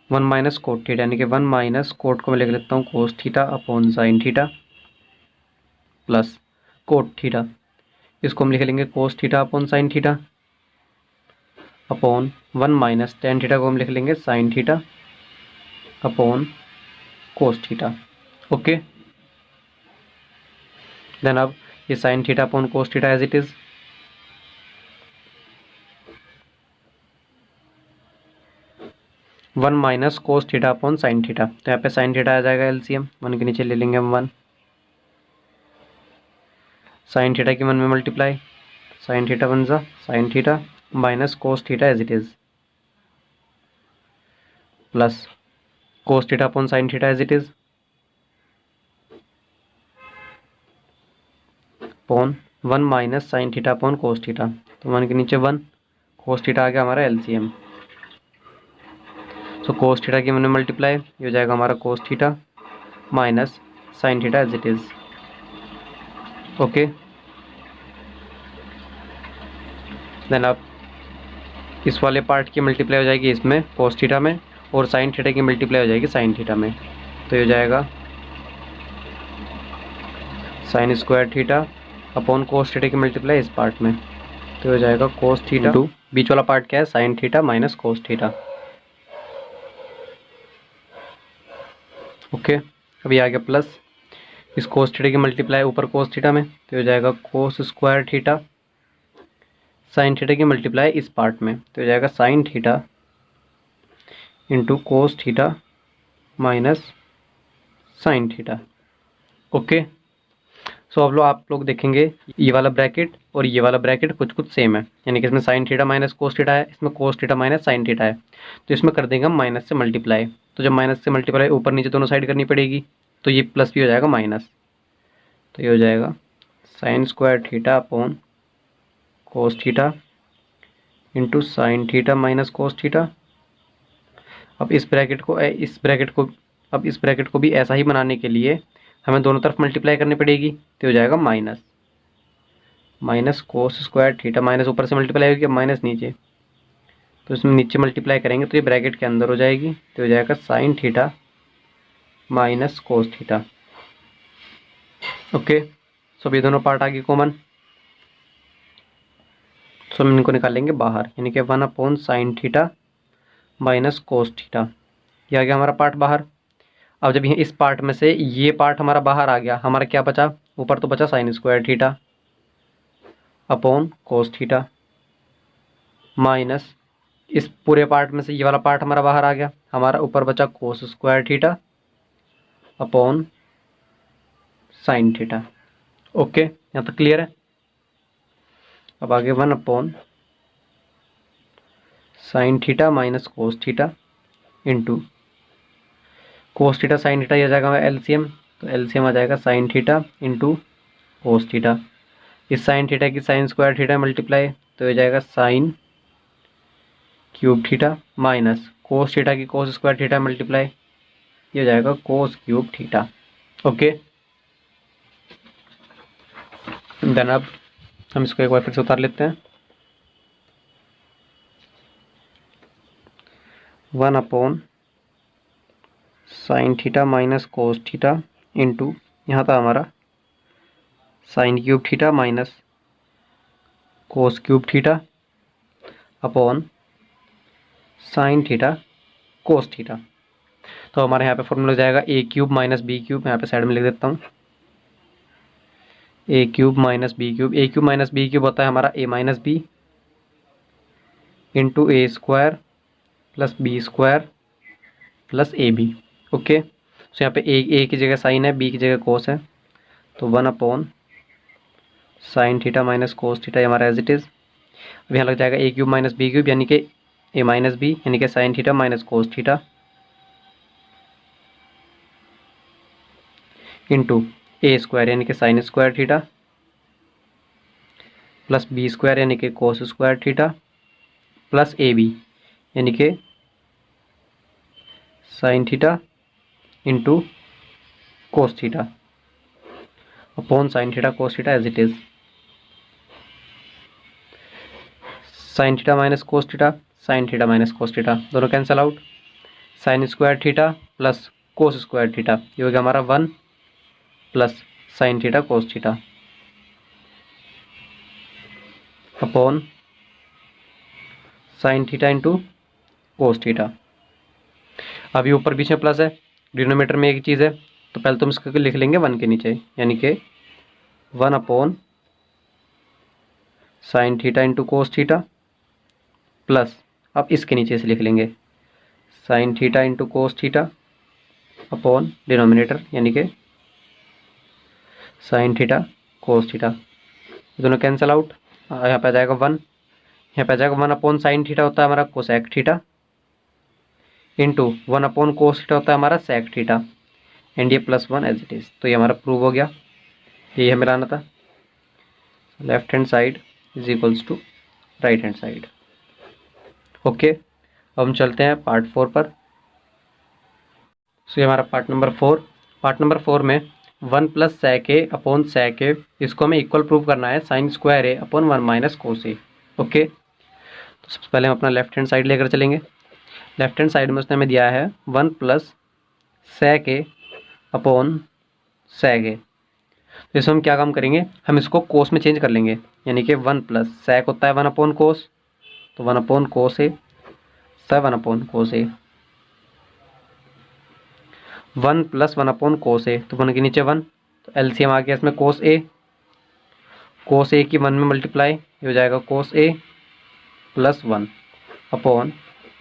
1 minus cot theta, यानी कि 1 माइनस कोट को मैं लिख लेता हूँ cos theta upon sine theta plus cot theta, इसको हम लिख लेंगे cos theta upon sine theta upon 1 minus tan theta को हम लिख लेंगे sine theta upon cos theta. Okay, then अब ये sine theta upon cos theta as it is, one minus cos theta upon sine theta. तो यहाँ पे sine theta आ जाएगा एलसीएम, वन के नीचे ले लेंगे हम वन, साइन थीटा की वन में मल्टीप्लाई, साइन थीटा वन ज़ा sine theta minus cos theta as it is, plus cos theta upon sine theta as it is, upon one minus sine theta upon cos theta. तो one के नीचे one, cos theta आ गया हमारा LCM. So cos theta की one में multiply, ये हो जाएगा हमारा cos theta minus sine theta as it is. Okay, then आप इस वाले पार्ट की मल्टीप्लाई हो जाएगी इसमें कोस थीटा में, और साइन थीटा की मल्टीप्लाई हो जाएगी साइन थीटा में। तो ये हो जाएगा sine square theta upon cos theta की मल्टीप्लाई इस पार्ट में, तो हो जाएगा कोस थीटा टू, बीच वाला पार्ट क्या है sign theta minus cos theta. Okay, अभी आ गया प्लस इस कोस थीटा की मल्टीप्लाई ऊपर कोस थीटा में, तो हो जाएगा cos square theta sine theta की मल्टीप्लाई इस पार्ट में, तो हो जाएगा sine theta into cos theta minus sine theta. Okay, so अब आप लोग देखेंगे ये वाला ब्रैकेट और ये वाला ब्रैकेट कुछ कुछ सेम है, यानी कि इसमें sign theta minus cos theta है, इसमें कोस थीटा माइनस साइन थीटा है, तो इसमें कर देंगे हम माइनस से मल्टीप्लाई। तो जब माइनस से मल्टीप्लाई ऊपर नीचे दोनों साइड करनी पड़ेगी, तो ये प्लस भी हो जाएगा माइनस, तो ये हो जाएगा sine square theta upon cos theta into sine theta minus cos theta. अब इस ब्रैकेट को भी ऐसा ही बनाने के लिए हमें दोनों तरफ मल्टीप्लाई करनी पड़ेगी, तो हो जाएगा minus cos square theta, minus ऊपर से मल्टीप्लाई होगी, अब माइनस नीचे, तो इसमें नीचे मल्टीप्लाई करेंगे तो ये ब्रैकेट के अंदर हो जाएगी, तो हो जाएगा sine theta minus cos theta. Okay, so ये दोनों पार्ट आ गए कॉमन, सो हम इनको निकालेंगे बाहर, यानी कि one upon sine theta minus cos theta, ये आ गया हमारा पार्ट बाहर। अब जब इस पार्ट में से ये पार्ट हमारा बाहर आ गया, हमारा क्या बचा, ऊपर तो बचा sign square theta upon cos theta minus इस पूरे पार्ट में से ये वाला पार्ट हमारा बाहर आ गया, हमारा ऊपर बचा cos square theta upon sine theta. Okay, यहाँ तक क्लियर है। अब आगे one upon sine theta minus cos theta into cos theta sine theta, यह आ जाएगा एलसीएम, तो एलसीएम आ जाएगा sine theta into cos theta, इस साइन थीटा की साइन स्क्वायर थीटा मल्टीप्लाई, तो हो जाएगा sign cube theta minus cos theta की कोस स्क्वायर थीटा मल्टीप्लाई, ये हो जाएगा कोस क्यूब थीटा। ओके, देन अब हम इसको एक बार फिर से उतार लेते हैं, one upon sine theta minus cos theta into यहाँ था हमारा sine cube theta minus cos cube theta upon sine theta cos theta. तो हमारे यहाँ पे फॉर्मूला हो जाएगा A cube minus B cube, यहाँ पे साइड में लिख देता हूँ, A cube minus B cube, A cube minus B cube होता है हमारा A minus B into A square plus B square plus A B. Okay, so यहाँ पे ए की जगह साइन है, बी की जगह कोस है, तो one upon sine theta minus cos theta हमारा एज इट इज़। अब यहाँ लग जाएगा A cube minus B cube, यानी कि ए माइनस बी, यानी कि sine theta minus cos theta into A square, यानी कि sine square theta plus B square, यानी कि cos square theta plus A B, यानी कि sine theta into cos theta upon sine theta cos theta as it is. Sine theta minus cos theta, sine theta minus cos theta दोनों cancel out, sine square theta plus cos square theta, ये हो गया हमारा one plus sine theta cos theta upon sine theta into cos theta. अभी ऊपर बीच में plus है, denominator में एक चीज़ है, तो पहले तुम इसको लिख लेंगे वन के नीचे, यानी कि 1 upon sine theta into cos theta plus, अब इसके नीचे से लिख लेंगे sine theta into cos theta upon denominator यानी कि साइन थीटा कोस थीटा, दोनों कैंसिल आउट। यहाँ पे आ जाएगा 1, यहाँ पे आ जाएगा 1 अपॉन साइन थीटा होता है हमारा cosec theta into 1 upon cos theta होता है हमारा सेक थीटा, एंड ये +1 एज इट इज़। तो ये हमारा प्रूव हो गया, ये हमें लाना था। Left hand side is equals to right hand side. Okay, अब हम चलते हैं पार्ट 4 पर। सो ये हमारा पार्ट नंबर 4। पार्ट नंबर 4 में 1 प्लस सेक ए अपॉन सेक ए, इसको हमें इक्वल प्रूव करना है sign square A upon 1 minus cos a. Okay, तो सबसे पहले हम अपना लेफ्ट हैंड साइड लेकर चलेंगे। लेफ्ट हैंड साइड में उसने हमें दिया है 1 plus sec A upon sec A. तो इसमें हम क्या काम करेंगे, हम इसको कोस में चेंज कर लेंगे, यानी कि 1 प्लस सेक होता है 1 अपॉन कोस, तो 1 upon cos A, 7 upon cos A, 1 plus 1 upon cos a, तो 1 के नीचे 1, तो एलसीएम आ गया इसमें कोस ए की 1 में मल्टीप्लाई, ये हो जाएगा cos A plus 1 upon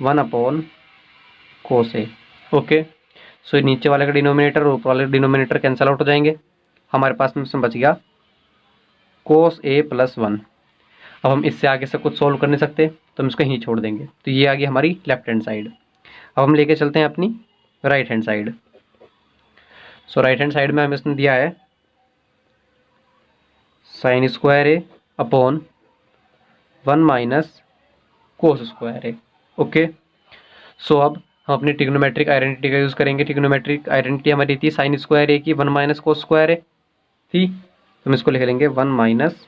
1 upon cos a. Okay, सो नीचे वाले का डिनोमिनेटर और ऊपर वाले का डिनोमिनेटर कैंसिल आउट हो जाएंगे, हमारे पास में इसमें बच गया कोस ए प्लस 1। अब हम इससे आगे से कुछ सोल्व कर नहीं सकते, तो हम इसको यहीं छोड़ देंगे। तो ये आ गई हमारी लेफ्ट हैंड साइड। अब हम लेके चलते हैं अपनी राइट हैंड साइड। सो राइट हैंड साइड में हमें इसने दिया है साइन स्क्वायर ए अपॉन 1 माइनस कोस स्क्वायर ए। ओके, सो अब हम अपनी ट्रिग्नोमेट्रिक आइडेंटिटी का यूज़ करेंगे। ट्रिग्नोमेट्रिक आइडेंटिटी हमारी थी साइन स्क्वायर ए की 1 माइनस कोस स्क्वायर ए थी, तो हम इसको लिख लेंगे 1 माइनस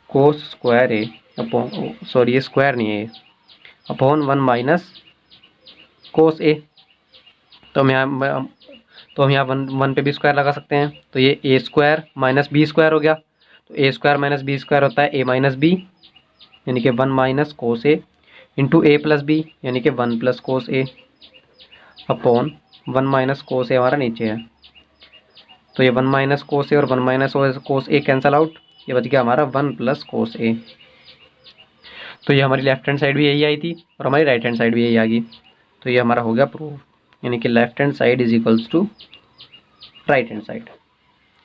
कोस स्क्वायर ए अपॉन, सॉरी ये स्क्वायर नहीं है, अपॉन 1 माइनस कोस ए। तो हम यहाँ 1 पे भी स्क्वायर लगा सकते हैं, तो ये ए स्क्वायर माइनस बी स्क्वायर हो गया। तो A square minus B square होता है ए माइनस बी, यानी कि 1 minus cos A into a plus B, यानी कि 1 प्लस कोस ए अपॉन 1 माइनस कोस ए हमारा नीचे है। तो ये 1 माइनस कोस ए और 1 माइनस कोस ए कैंसल आउट, ये बच गया हमारा 1 प्लस कोस ए। तो ये हमारी लेफ्ट हैंड साइड भी यही आई थी और हमारी राइट हैंड साइड भी यही आ गई। तो ये हमारा हो गया प्रूव, यानी कि left hand side is equals to right hand side.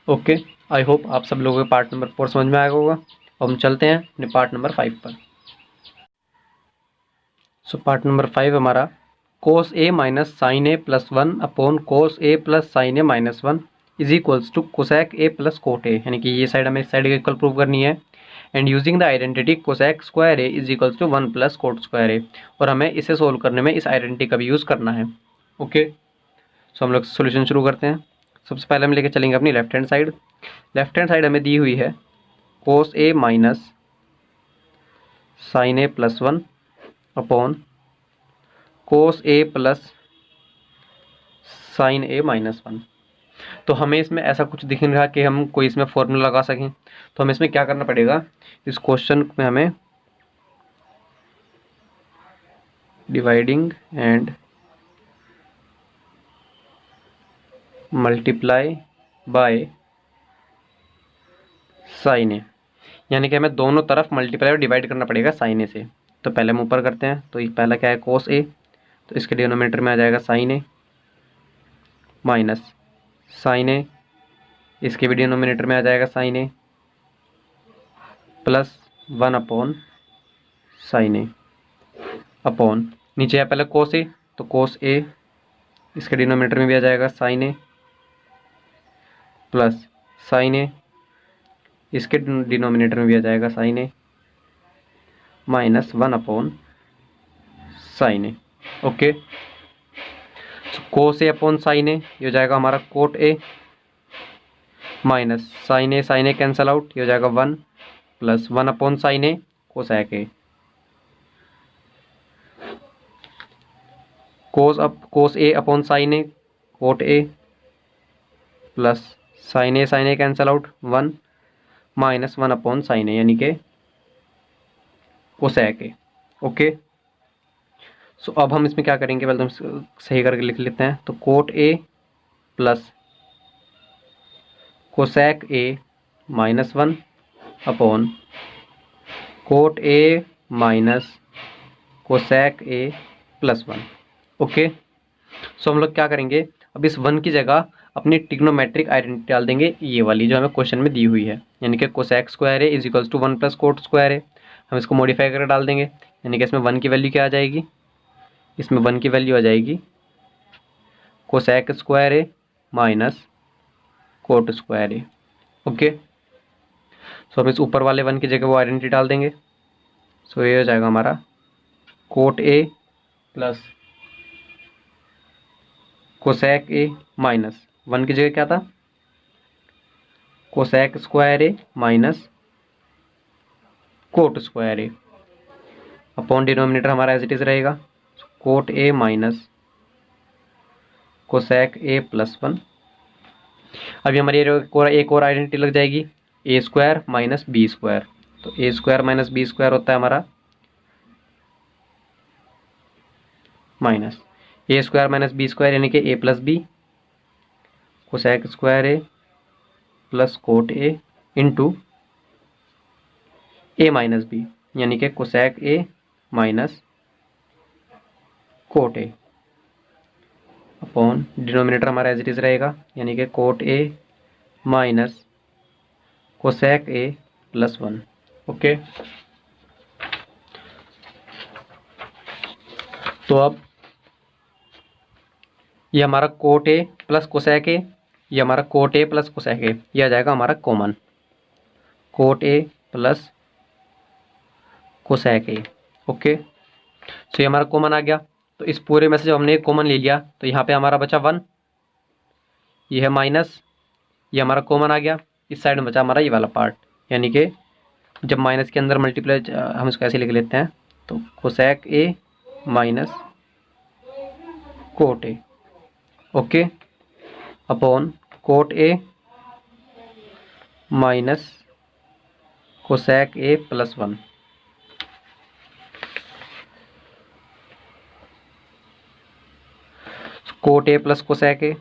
Okay, I hope आप सब लोगों को पार्ट नंबर 4 समझ में आया होगा। अब हम चलते हैं अपने पार्ट नंबर 5 पर। सो पार्ट नंबर 5 हमारा cos A minus sine A plus 1 upon cos A plus sine A minus 1 is equals to cosec A plus cot ए, यानी कि ये साइड हमें इस साइड का इक्वल प्रूव करनी है। And using the identity cosec square A is equals to 1 plus cot square A, और हमें इसे सोल्व करने में इस आइडेंटिटी का भी यूज़ करना है। ओके, सो हम लोग सोल्यूशन शुरू करते हैं। सबसे पहले हम लेके चलेंगे अपनी left hand side. Left hand side हमें दी हुई है cos A minus sine A plus 1 upon cos A plus sine A minus 1। तो हमें इसमें ऐसा कुछ दिख नहीं रहा कि हम कोई इसमें फॉर्मूला लगा सकें, तो हमें इसमें क्या करना पड़ेगा, इस क्वेश्चन में हमें dividing and multiply by sine A, यानी कि हमें दोनों तरफ मल्टीप्लाई और डिवाइड करना पड़ेगा साइन ए से। तो पहले हम ऊपर करते हैं, तो ये पहला क्या है कोस ए, तो इसके डिनोमिनेटर में आ जाएगा sine A minus sine A, इसके भी डिनोमिनेटर में आ जाएगा साइन ए प्लस 1 अपॉन साइन ए अपॉन, नीचे है पहले कोस ए, तो कोस ए, इसके डिनोमिनेटर में भी आ जाएगा sine A plus sine A, इसके डिनोमिनेटर में भी आ जाएगा sine A minus 1 upon sine A. Okay, cos A upon sine A, ये हो जाएगा हमारा cot A minus sine A cancel out, ये हो जाएगा 1 plus 1 upon sine A cosec A, cos A upon sine A cot A plus sine A cancel out 1 minus 1 upon sine A, यानी कि cosec A. Okay, so अब हम इसमें क्या करेंगे, पहले हम सही करके लिख लेते हैं। तो cot A plus cosec A minus one upon cot A minus cosec A plus one. Okay, so हम लोग क्या करेंगे, अब इस वन की जगह अपनी ट्रिग्नोमेट्रिक आइडेंटिटी डाल देंगे, ये वाली जो हमें क्वेश्चन में दी हुई है, यानी कि cosec square A is equals to one plus cot square A. हम इसको मॉडिफाई करके डाल देंगे, यानी कि इसमें वन की वैल्यू क्या आ जाएगी, इसमें वन की वैल्यू आ जाएगी कोसेक स्क्वायर ए माइनस कोट स्क्वायर ए। ओके, सो हम इस ऊपर वाले वन की जगह वो आइडेंटिटी डाल देंगे। सो ये हो जाएगा हमारा cot A plus cosec A minus one की जगह क्या था, कोसेक स्क्वायर ए माइनस कोट स्क्वायर ए अपॉन डिनोमिनेटर हमारा एज इट इज रहेगा cot A minus cosec A plus one. अभी हमारी एक और आइडेंटिटी लग जाएगी, ए स्क्वायर माइनस बी स्क्वायर। तो A square minus B square होता है हमारा माइनस ए स्क्वायर माइनस बी स्क्वायर, यानी कि ए plus B cosec square A plus cot A into A minus B, यानी कि cosec A minus cot A upon denominator हमारा as it is रहेगा, यानी कि cot A minus cosec A plus one. Okay, तो अब ये हमारा cot A plus cosec A, ये हमारा cot A plus cosec A, ये आ जाएगा हमारा common cot A plus cosec A. Okay, so ये हमारा कॉमन आ गया। तो इस पूरे में से जब हमने कॉमन ले लिया तो यहाँ पे हमारा बचा वन, ये है माइनस, ये हमारा कॉमन आ गया। इस साइड में बचा हमारा ये वाला पार्ट, यानी कि जब माइनस के अंदर मल्टीप्लाई हम इसको ऐसे लिख लेते हैं, तो cosec A minus cot a. Okay, upon cot A minus cosec A plus one. Coat A plus cosec A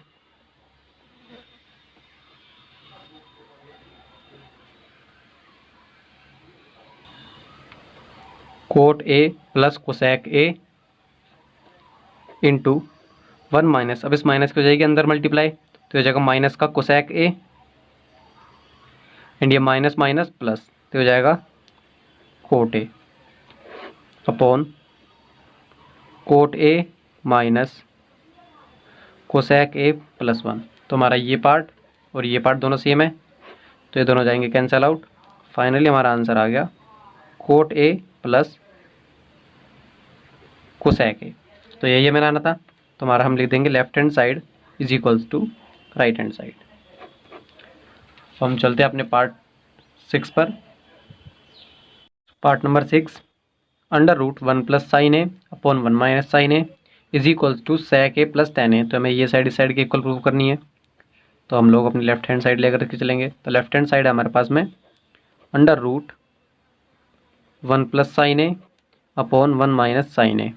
cot A plus cosec A into one minus, अब इस माइनस की हो जाएगी अंदर मल्टीप्लाई, तो हो जाएगा माइनस का कोसेक ए एंड ये माइनस माइनस प्लस, तो हो जाएगा coat A upon cot A minus cosec A plus one. तो हमारा ये पार्ट और ये पार्ट दोनों सेम है, तो ये दोनों जाएंगे कैंसिल आउट। फाइनली हमारा आंसर आ गया coat A plus cosec A. तो यही हमें लाना था, तो हमारा हम लिख देंगे left hand side is equals to right hand side. तो हम चलते हैं अपने पार्ट 6 पर। Part number 6, under root one plus sine A upon one minus sine A is equals to sec A plus tan A. तो हमें ये side इस साइड की इक्वल प्रूव करनी है, तो हम लोग अपनी लेफ्ट हैंड साइड लेकर के चलेंगे। तो लेफ्ट हैंड साइड है हमारे पास में under root one plus sine A upon one minus sine A.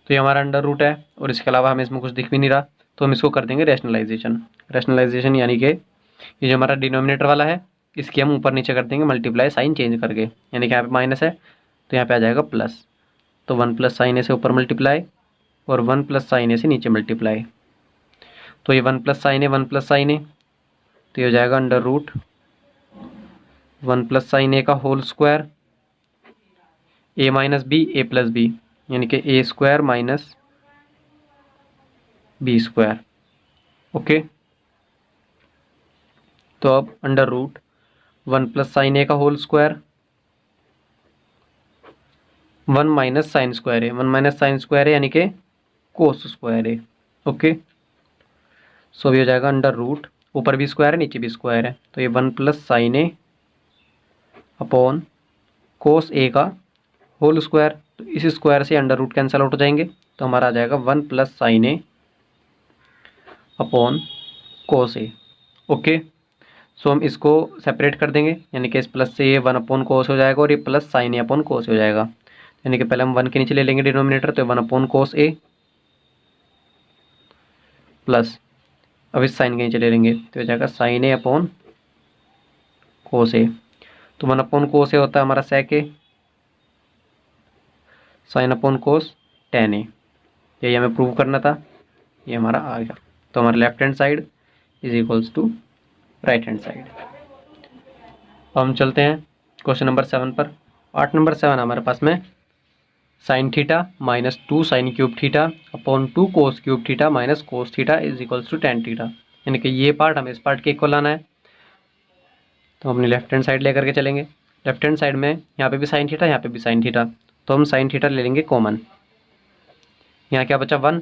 तो ये हमारा अंडर रूट है और इसके अलावा हमें इसमें कुछ दिख भी नहीं रहा, तो हम इसको कर देंगे रैशनलाइजेशन। रैशनलाइजेशन यानी कि ये जो हमारा डिनोमिनेटर वाला है इसकी हम ऊपर नीचे कर देंगे मल्टीप्लाई साइन चेंज करके, यानी कि यहाँ पे माइनस है तो यहाँ पे आ जाएगा प्लस। तो वन प्लस साइन ए से ऊपर मल्टीप्लाई और वन प्लस साइन ए से नीचे मल्टीप्लाई, तो ये one plus sine A one plus sine A, तो ये हो जाएगा under root one plus sine A का whole square A minus B A plus B, यानी कि A square minus B square. Okay, तो अब under root one plus sine A का whole square one minus sine square है, one minus sine square है यानी कि कोस स्क्वायर है। ओके, सो ये हो जाएगा अंडर रूट, ऊपर भी स्क्वायर है नीचे भी स्क्वायर है, तो ये वन प्लस साइन ए अपॉन कोस ए का होल स्क्वायर। तो इस स्क्वायर से अंडर रूट कैंसिल आउट हो जाएंगे, तो हमारा आ जाएगा one plus sine A upon cos a. Okay, so हम इसको सेपरेट कर देंगे, यानी कि इस प्लस से ये वन अपॉन कोस हो जाएगा और ये प्लस साइन ए अपॉन कोस हो जाएगा, यानी कि पहले हम वन के नीचे ले लेंगे डिनोमिनेटर, तो वन अपॉन कोस ए प्लस अब इस साइन कहीं चले लेंगे तो हो जाएगा sine A upon cos a. तो 1 अपॉन कोस ए होता है हमारा सेक ए, साइन अपॉन कोस टेन ए। यही हमें प्रूव करना था, ये हमारा आ गया। तो हमारा left hand side is equals to right hand side. अब हम चलते हैं क्वेश्चन नंबर 7 पर। पार्ट नंबर 7 हमारे पास में sine theta minus 2 sine cube theta upon 2 cos cube theta minus cos theta is equals to tan theta. यानी कि ये पार्ट हमें इस पार्ट के इक्वल लाना है। तो हम अपनी लेफ्ट हैंड साइड लेकर के चलेंगे। लेफ्ट हैंड साइड में यहाँ पे भी साइन थीटा, यहाँ पे भी साइन थीटा, तो हम साइन थीटा ले लेंगे कॉमन। यहाँ क्या बचा 1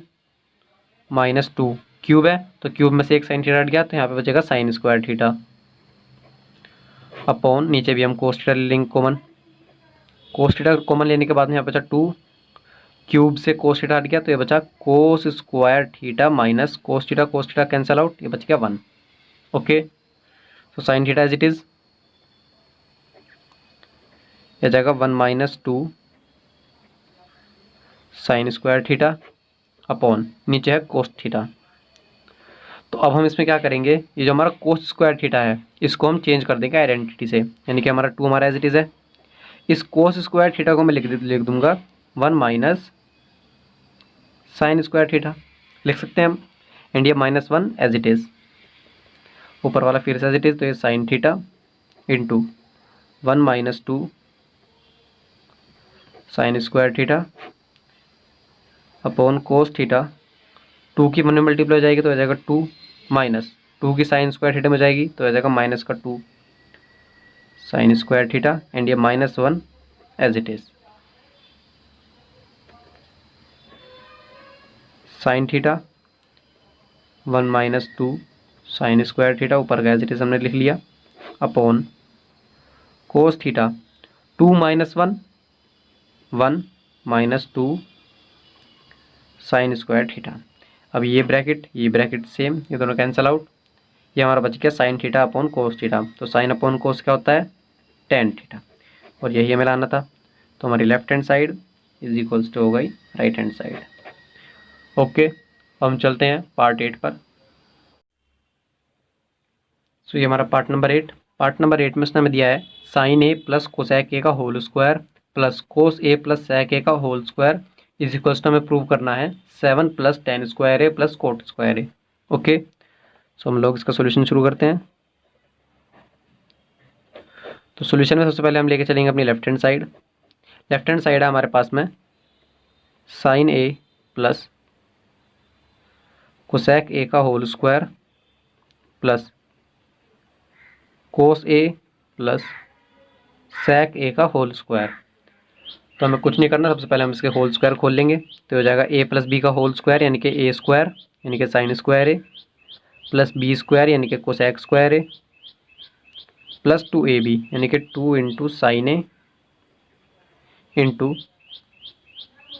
माइनस 2 क्यूब है, तो क्यूब में से एक साइन थीटा हट गया, तो यहाँ पे बचेगा साइन स्क्वायर थीटा अपॉन नीचे भी हम कोस थीटा ले लेंगे कॉमन। कोस थीटा कॉमन लेने के बाद में यहाँ बचा 2, क्यूब से कोस थीटा हट गया, तो ये बचा cos square theta minus cos theta cancel out, ये बच गया 1। ओके, तो sine theta as it is यह जाएगा 1 minus 2 sine square theta upon नीचे है कोस थीटा। तो अब हम इसमें क्या करेंगे, ये जो हमारा कोस स्क्वायर थीटा है इसको हम चेंज कर देंगे आइडेंटिटी से, यानी कि हमारा 2 हमारा एज इट इज़ है। इस कोस स्क्वायर थीटा को मैं लिख दूंगा 1 माइनस साइन स्क्वायर थीटा लिख सकते हैं हम, एंड ये -1 एज इट इज़, ऊपर वाला फिर से एज इट इज़, तो ये sine theta into 1 minus 2 sine square theta upon cos theta. 2 की 1 में मल्टीप्लाई हो जाएगी तो हो जाएगा 2 माइनस 2 की साइन स्क्वायर थीटा में जाएगी तो हो जाएगा माइनस का 2 साइन स्क्वायर थीटा, एंड ये -1 as it is. Sine theta 1 minus 2 sine square theta, ऊपर का एज इट इज़ हमने लिख लिया, upon cos theta 2 minus 1 1 minus 2 sine square theta. अब ये ब्रैकेट सेम, ये दोनों कैंसिल आउट, ये हमारा बच गया sign theta upon cos theta. तो साइन अपॉन कोस क्या होता है, टेन थीटा, और यही हमें लाना था। तो हमारी left hand side is equals to हो गई राइट हैंड साइड। ओके, हम चलते हैं पार्ट 8 पर। सो ये हमारा पार्ट नंबर 8। पार्ट नंबर 8 में इसने हमें दिया है sine A plus cosec a का whole square plus cos A plus sec a का whole square is equals to हमें प्रूव करना है 7 प्लस टेन स्क्वायर ए प्लस कोट स्क्वायर ए। ओके, सो हम लोग इसका सोल्यूशन शुरू करते हैं। तो सोल्यूशन में सबसे पहले हम लेके चलेंगे अपनी left hand side. Left hand side है हमारे पास में sine A plus cosec a का whole square plus cos A plus sec a का होल स्क्वायर। तो हमें कुछ नहीं करना, सबसे पहले हम इसके होल स्क्वायर खोल लेंगे, तो हो जाएगा ए प्लस बी का होल स्क्वायर यानी कि ए स्क्वायर यानी कि साइन स्क्वायर ए प्लस बी स्क्वायर यानी कि कोसेक स्क्वायर ए प्लस 2ab यानी कि 2 into sine A into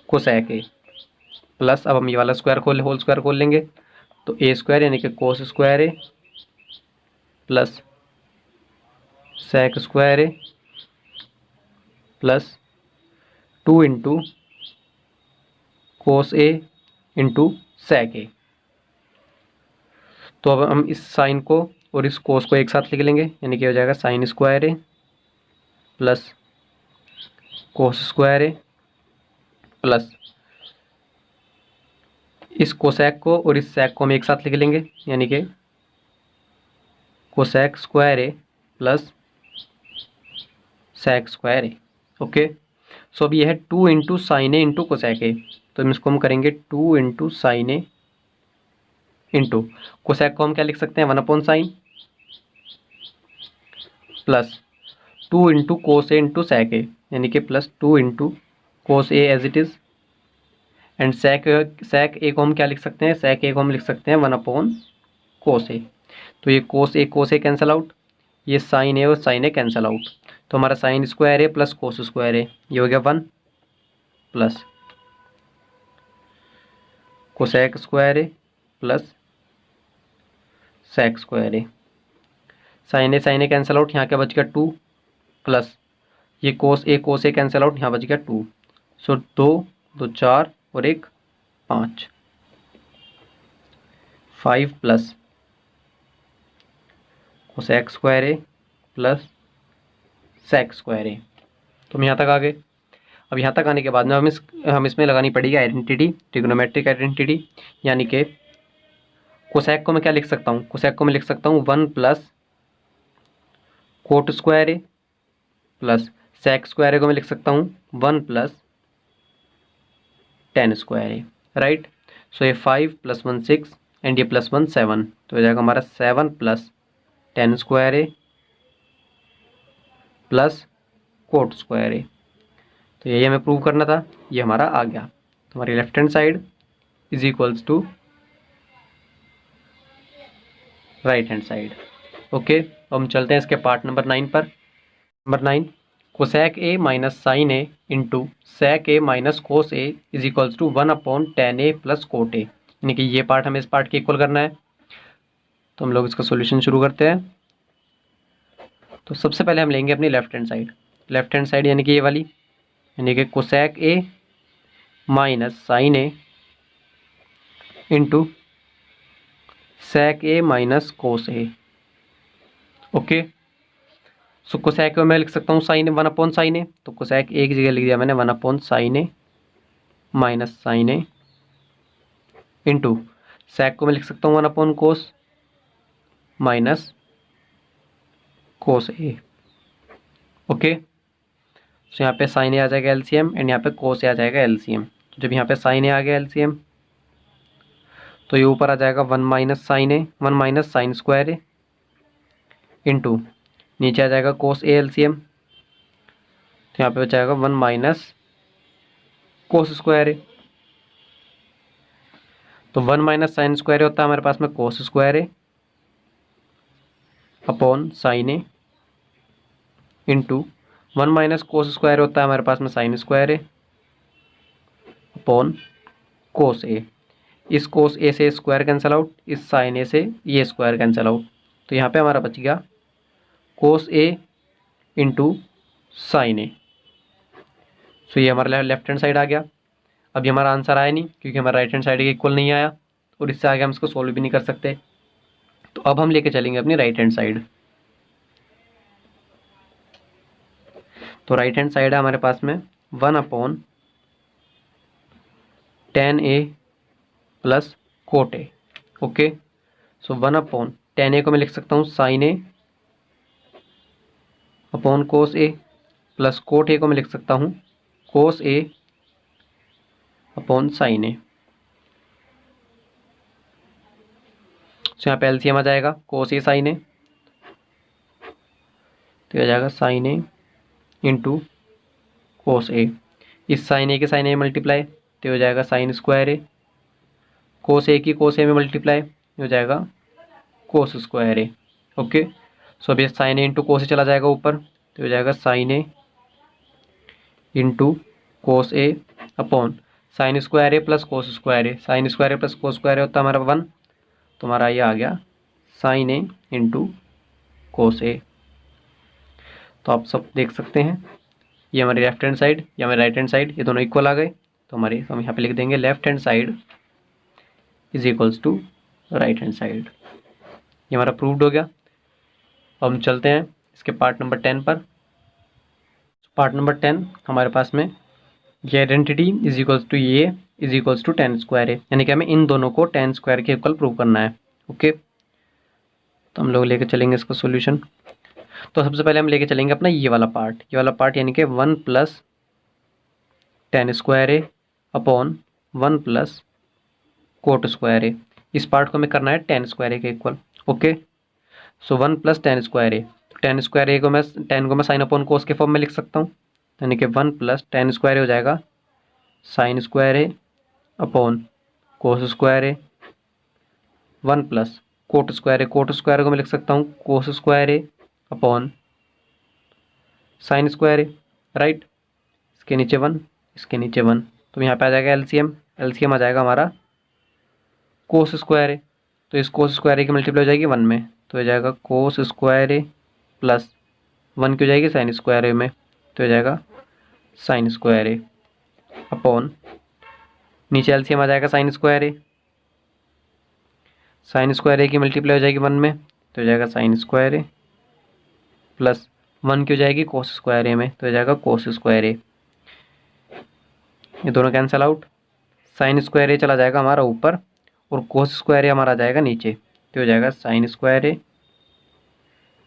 cosec A plus, अब हम ये वाला स्क्वायर होल स्क्वायर खोल लेंगे, तो ए स्क्वायर यानी कि cos square A plus sec square A plus 2 into cos A into sec A. तो अब हम इस साइन को और इस कोस को एक साथ लिख लेंगे, यानी कि हो जाएगा साइन स्क्वायर ए प्लस कोस स्क्वायर ए प्लस इस कोसेक को और इस सेक को हम एक साथ लिख लेंगे, यानी कि कोसेक स्क्वायर ए प्लस सेक स्क्वायर ए। ओके, सो अब ये है 2 into sine A into cosec A, तो इसको हम करेंगे 2 इंटू साइन ए इंटू कोसेक को हम क्या लिख सकते हैं 1 upon sine plus 2 into cos A into sec A यानी कि plus 2 into cos A as it is, and sec A को हम क्या लिख सकते हैं, सेक ए को हम लिख सकते हैं 1 अपॉन कोस ए। तो ये कोस ए कैंसिल आउट, ये साइन ए और साइन ए कैंसिल आउट, तो हमारा sine square A plus cos square A ये हो गया 1 plus cosec square A plus sec square A. Sine A cancel out, यहाँ क्या बच गया 2 प्लस ये कोस ए कैंसिल आउट, यहाँ बच गया 2। सो 2 2 4 और 1 5 plus cosec square A plus sec square A. तो हम यहाँ तक आ गए। अब यहाँ तक आने के बाद में हम इसमें लगानी पड़ेगी आइडेंटिटी, ट्रिग्नोमेट्रिक आइडेंटिटी, यानी कि कोसेक को मैं क्या लिख सकता हूँ, कोसेक को मैं लिख सकता हूँ 1 plus cot square A plus sec square A को मैं लिख सकता हूँ 1 plus tan square A, right. सो ये 5 + 1 6 एंड ये +1 7, तो हो जाएगा हमारा 7 plus tan square A plus cot square A. तो यही हमें प्रूव करना था, ये हमारा आ गया। तो हमारी left hand side is equals to right hand side. Okay, अब हम चलते हैं इसके पार्ट नंबर 9 पर। Number 9, cosec A minus sine A into sec a minus cos A is equals to 1/tan a plus cot ए, यानी कि ये part हमें इस पार्ट के इक्वल करना है। तो हम लोग इसका सॉल्यूशन शुरू करते हैं। तो सबसे पहले हम लेंगे अपनी left hand side, left hand side यानी कि ये वाली, यानी कि cosec A minus sine A into sec a minus cos a. Okay, so cosec को मैं लिख सकता हूँ साइन ए 1/sin ए, तो कोसेक ए की जगह लिख दिया मैंने 1/sin ए माइनस साइन ए इंटू सेक को मैं लिख सकता हूँ 1/cos minus cos a. Okay, तो यहाँ पे साइन ए आ जाएगा एलसीएम एंड यहाँ पे कोस ए आ जाएगा एलसीएम। तो जब यहाँ पे साइन ए आ गया एलसीएम, तो ये ऊपर आ जाएगा 1 माइनस साइन ए, 1 माइनस साइन स्क्वायर ए इंटू नीचे आ जाएगा कोस ए एलसीएम, तो यहाँ पे बच जाएगा 1 माइनस कोस स्क्वायर ए। तो 1 माइनस साइन स्क्वायर ए होता है हमारे पास में कोस स्क्वायर ए अपॉन साइन ए इंटू 1 माइनस कोस स्क्वायर होता है हमारे पास में साइन स्क्वायर ए अपॉन कोस ए। इस कोस ए से स्क्वायर कैंसिल आउट, इस साइन ए से ये स्क्वायर कैंसिल आउट, तो यहाँ पे हमारा बच गया कोस ए इंटू साइन ए। सो ये हमारा लेफ्ट हैंड साइड आ गया। अब ये हमारा आंसर आया नहीं क्योंकि हमारा राइट हैंड साइड के इक्वल नहीं आया, और इससे आगे हम इसको सोल्व भी नहीं कर सकते। तो अब हम लेके चलेंगे अपनी राइट हैंड साइड। तो राइट हैंड साइड है हमारे पास में 1/tan a plus cot a. Okay, so 1/tan a को मैं लिख सकता हूँ साइन ए अपॉन कोस ए प्लस कोट ए को मैं लिख सकता हूँ cos A upon sine A. तो यहाँ पे एलसीएम आ जाएगा कोस ए साइन ए, तो हो जाएगा साइन ए इंटू कोस ए। इस साइन ए के साइन ए मल्टीप्लाई, तो हो जाएगा साइन स्क्वायर ए, कोस ए की कोस ए में मल्टीप्लाई, हो जाएगा कोस स्क्वायर ए। ओके, सो अब ये साइन ए इंटू कोस ए चला जाएगा ऊपर, तो हो जाएगा sine A into cos A upon sine square A plus cos square A. Sine square A plus cos square ए होता है हमारा 1, तो हमारा ये आ गया sign A into cos a. तो आप सब देख सकते हैं ये हमारी लेफ्ट हैंड साइड, ये हमारी राइट हैंड साइड, ये दोनों इक्वल आ गए। तो हम यहाँ पे लिख देंगे left hand side is equals to right hand side. ये हमारा प्रूव्ड हो गया। अब हम चलते हैं इसके पार्ट नंबर 10 पर। पार्ट नंबर 10 हमारे पास में ये आइडेंटिटी इज इक्वल्स टू ये is equals to tan square A, यानी कि हमें इन दोनों को tan स्क्वायर के इक्वल प्रूव करना है। ओके, तो हम लोग लेके चलेंगे इसका सॉल्यूशन। तो सबसे पहले हम लेके चलेंगे अपना ये वाला पार्ट यानी कि 1 प्लस tan स्क्वायर ए अपॉन 1 प्लस कोट स्क्वायर ए। इस पार्ट को हमें करना है tan स्क्वायर ए के equal. Okay, so 1 plus tan square A, tan square A को मैं tan को मैं साइन अपॉन कोस के फॉर्म में लिख सकता हूँ, यानी कि 1 प्लस tan स्क्वायर ए हो जाएगा sine square A upon cos square A, 1 plus cot square A को मैं लिख सकता हूँ कोस square A upon sine square A, right. इसके नीचे 1, इसके नीचे 1, तो यहाँ पे आ जाएगा एलसीएम आ जाएगा हमारा कोस स्क्वायर ए, तो इस कोस स्क्वायर ए की मल्टीप्लाई हो जाएगी 1 में, तो हो जाएगा कोस स्क्वायर ए प्लस 1 की हो जाएगी साइन स्क्वायर ए में, तो हो जाएगा साइन स्क्वायर ए अपॉन नीचे एलसीएम आ जाएगा साइन स्क्वायर ए की मल्टीप्लाई हो जाएगी 1 में, तो हो जाएगा साइन स्क्वायर ए प्लस 1 की हो जाएगी कोस स्क्वायर ए में, तो हो जाएगा कोस स्क्वायर ए। ये दोनों cancel out, sine square A चला जाएगा हमारा ऊपर और कोस स्क्वायर ए हमारा आ जाएगा नीचे, तो हो जाएगा sine square A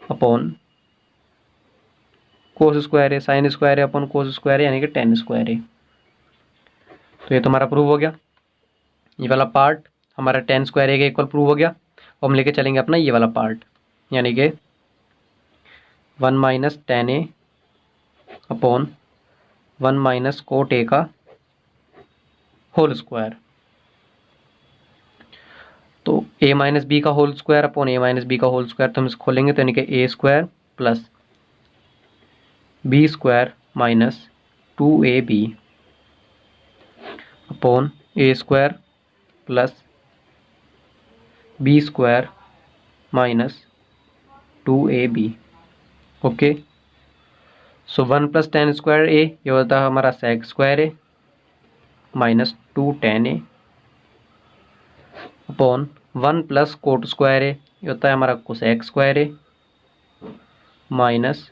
upon cos square A, sine square A upon cos square A यानी कि टेन स्क्वायर ए। तो ये तो हमारा प्रूव हो गया। ये वाला पार्ट हमारा टेन स्क्वायर ए के इक्वल प्रूव हो गया। और हम लेके चलेंगे अपना ये वाला पार्ट, यानी कि 1 minus tan A upon 1 minus cot A का होल स्क्वायर। तो ए माइनस बी का whole square upon A minus B का होल स्क्वायर, तो हम इसको खोलेंगे तो यानी कि A square plus B square minus 2ab upon A square plus B square minus 2ab। Okay, so 1 plus tan square A ये होता है हमारा sec square A minus 2 tan A upon 1 plus cot square A ये होता है हमारा cosec square A minus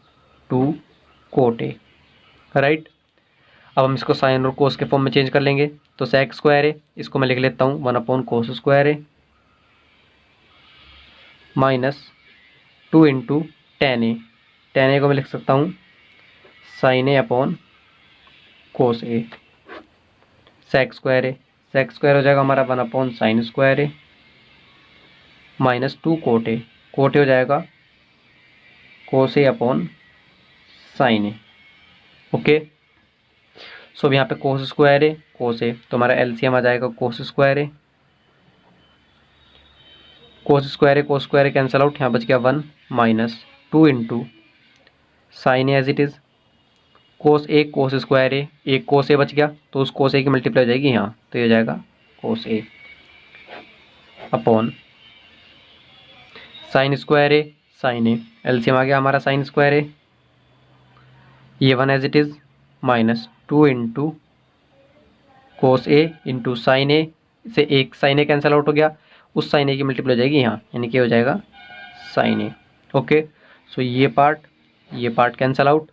2 cot A. Right, अब हम इसको साइन और कोस के फॉर्म में चेंज कर लेंगे। तो सेक स्क्वायर ए इसको मैं लिख लेता हूँ 1 अपॉन कोस स्क्वायर ए माइनस 2 इंटू टेन ए, टेन ए को मैं लिख सकता हूँ साइन ए अपॉन कोस ए। सेक स्क्वायर हो जाएगा हमारा 1 upon sine square A minus 2 cot A हो जाएगा cos A upon sine A. Okay, so यहाँ पे कोस स्क्वायर ए कोस ए, तो हमारा एलसीएम आ जाएगा cos square A cos square A cancel out, यहाँ बच गया 1 minus 2 into sine A as it is cos square A, एक कोस ए बच गया तो उस कोस ए की मल्टीप्लाई हो जाएगी यहाँ, तो ये हो जाएगा cos A upon sine square A sine A, LCM आ गया हमारा साइन स्क्वायर ए, ये 1 as it is minus 2 into cos A into sine A, से एक साइन ए कैंसिल आउट हो गया, उस साइन ए की मल्टीप्लाई हो जाएगी यहाँ, यानी कि हो जाएगा साइन ए। ओके, सो ये part cancel out,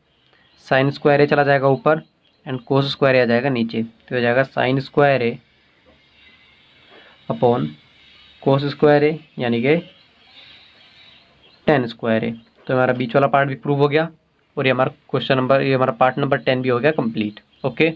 sine square A चला जाएगा ऊपर एंड कोस स्क्वायर ए आ जाएगा नीचे, तो हो जाएगा sine square A upon cos square A यानी कि टेन स्क्वायर ए। तो हमारा बीच वाला पार्ट भी प्रूव हो गया और ये हमारा पार्ट नंबर 10 भी हो गया कंप्लीट। ओके।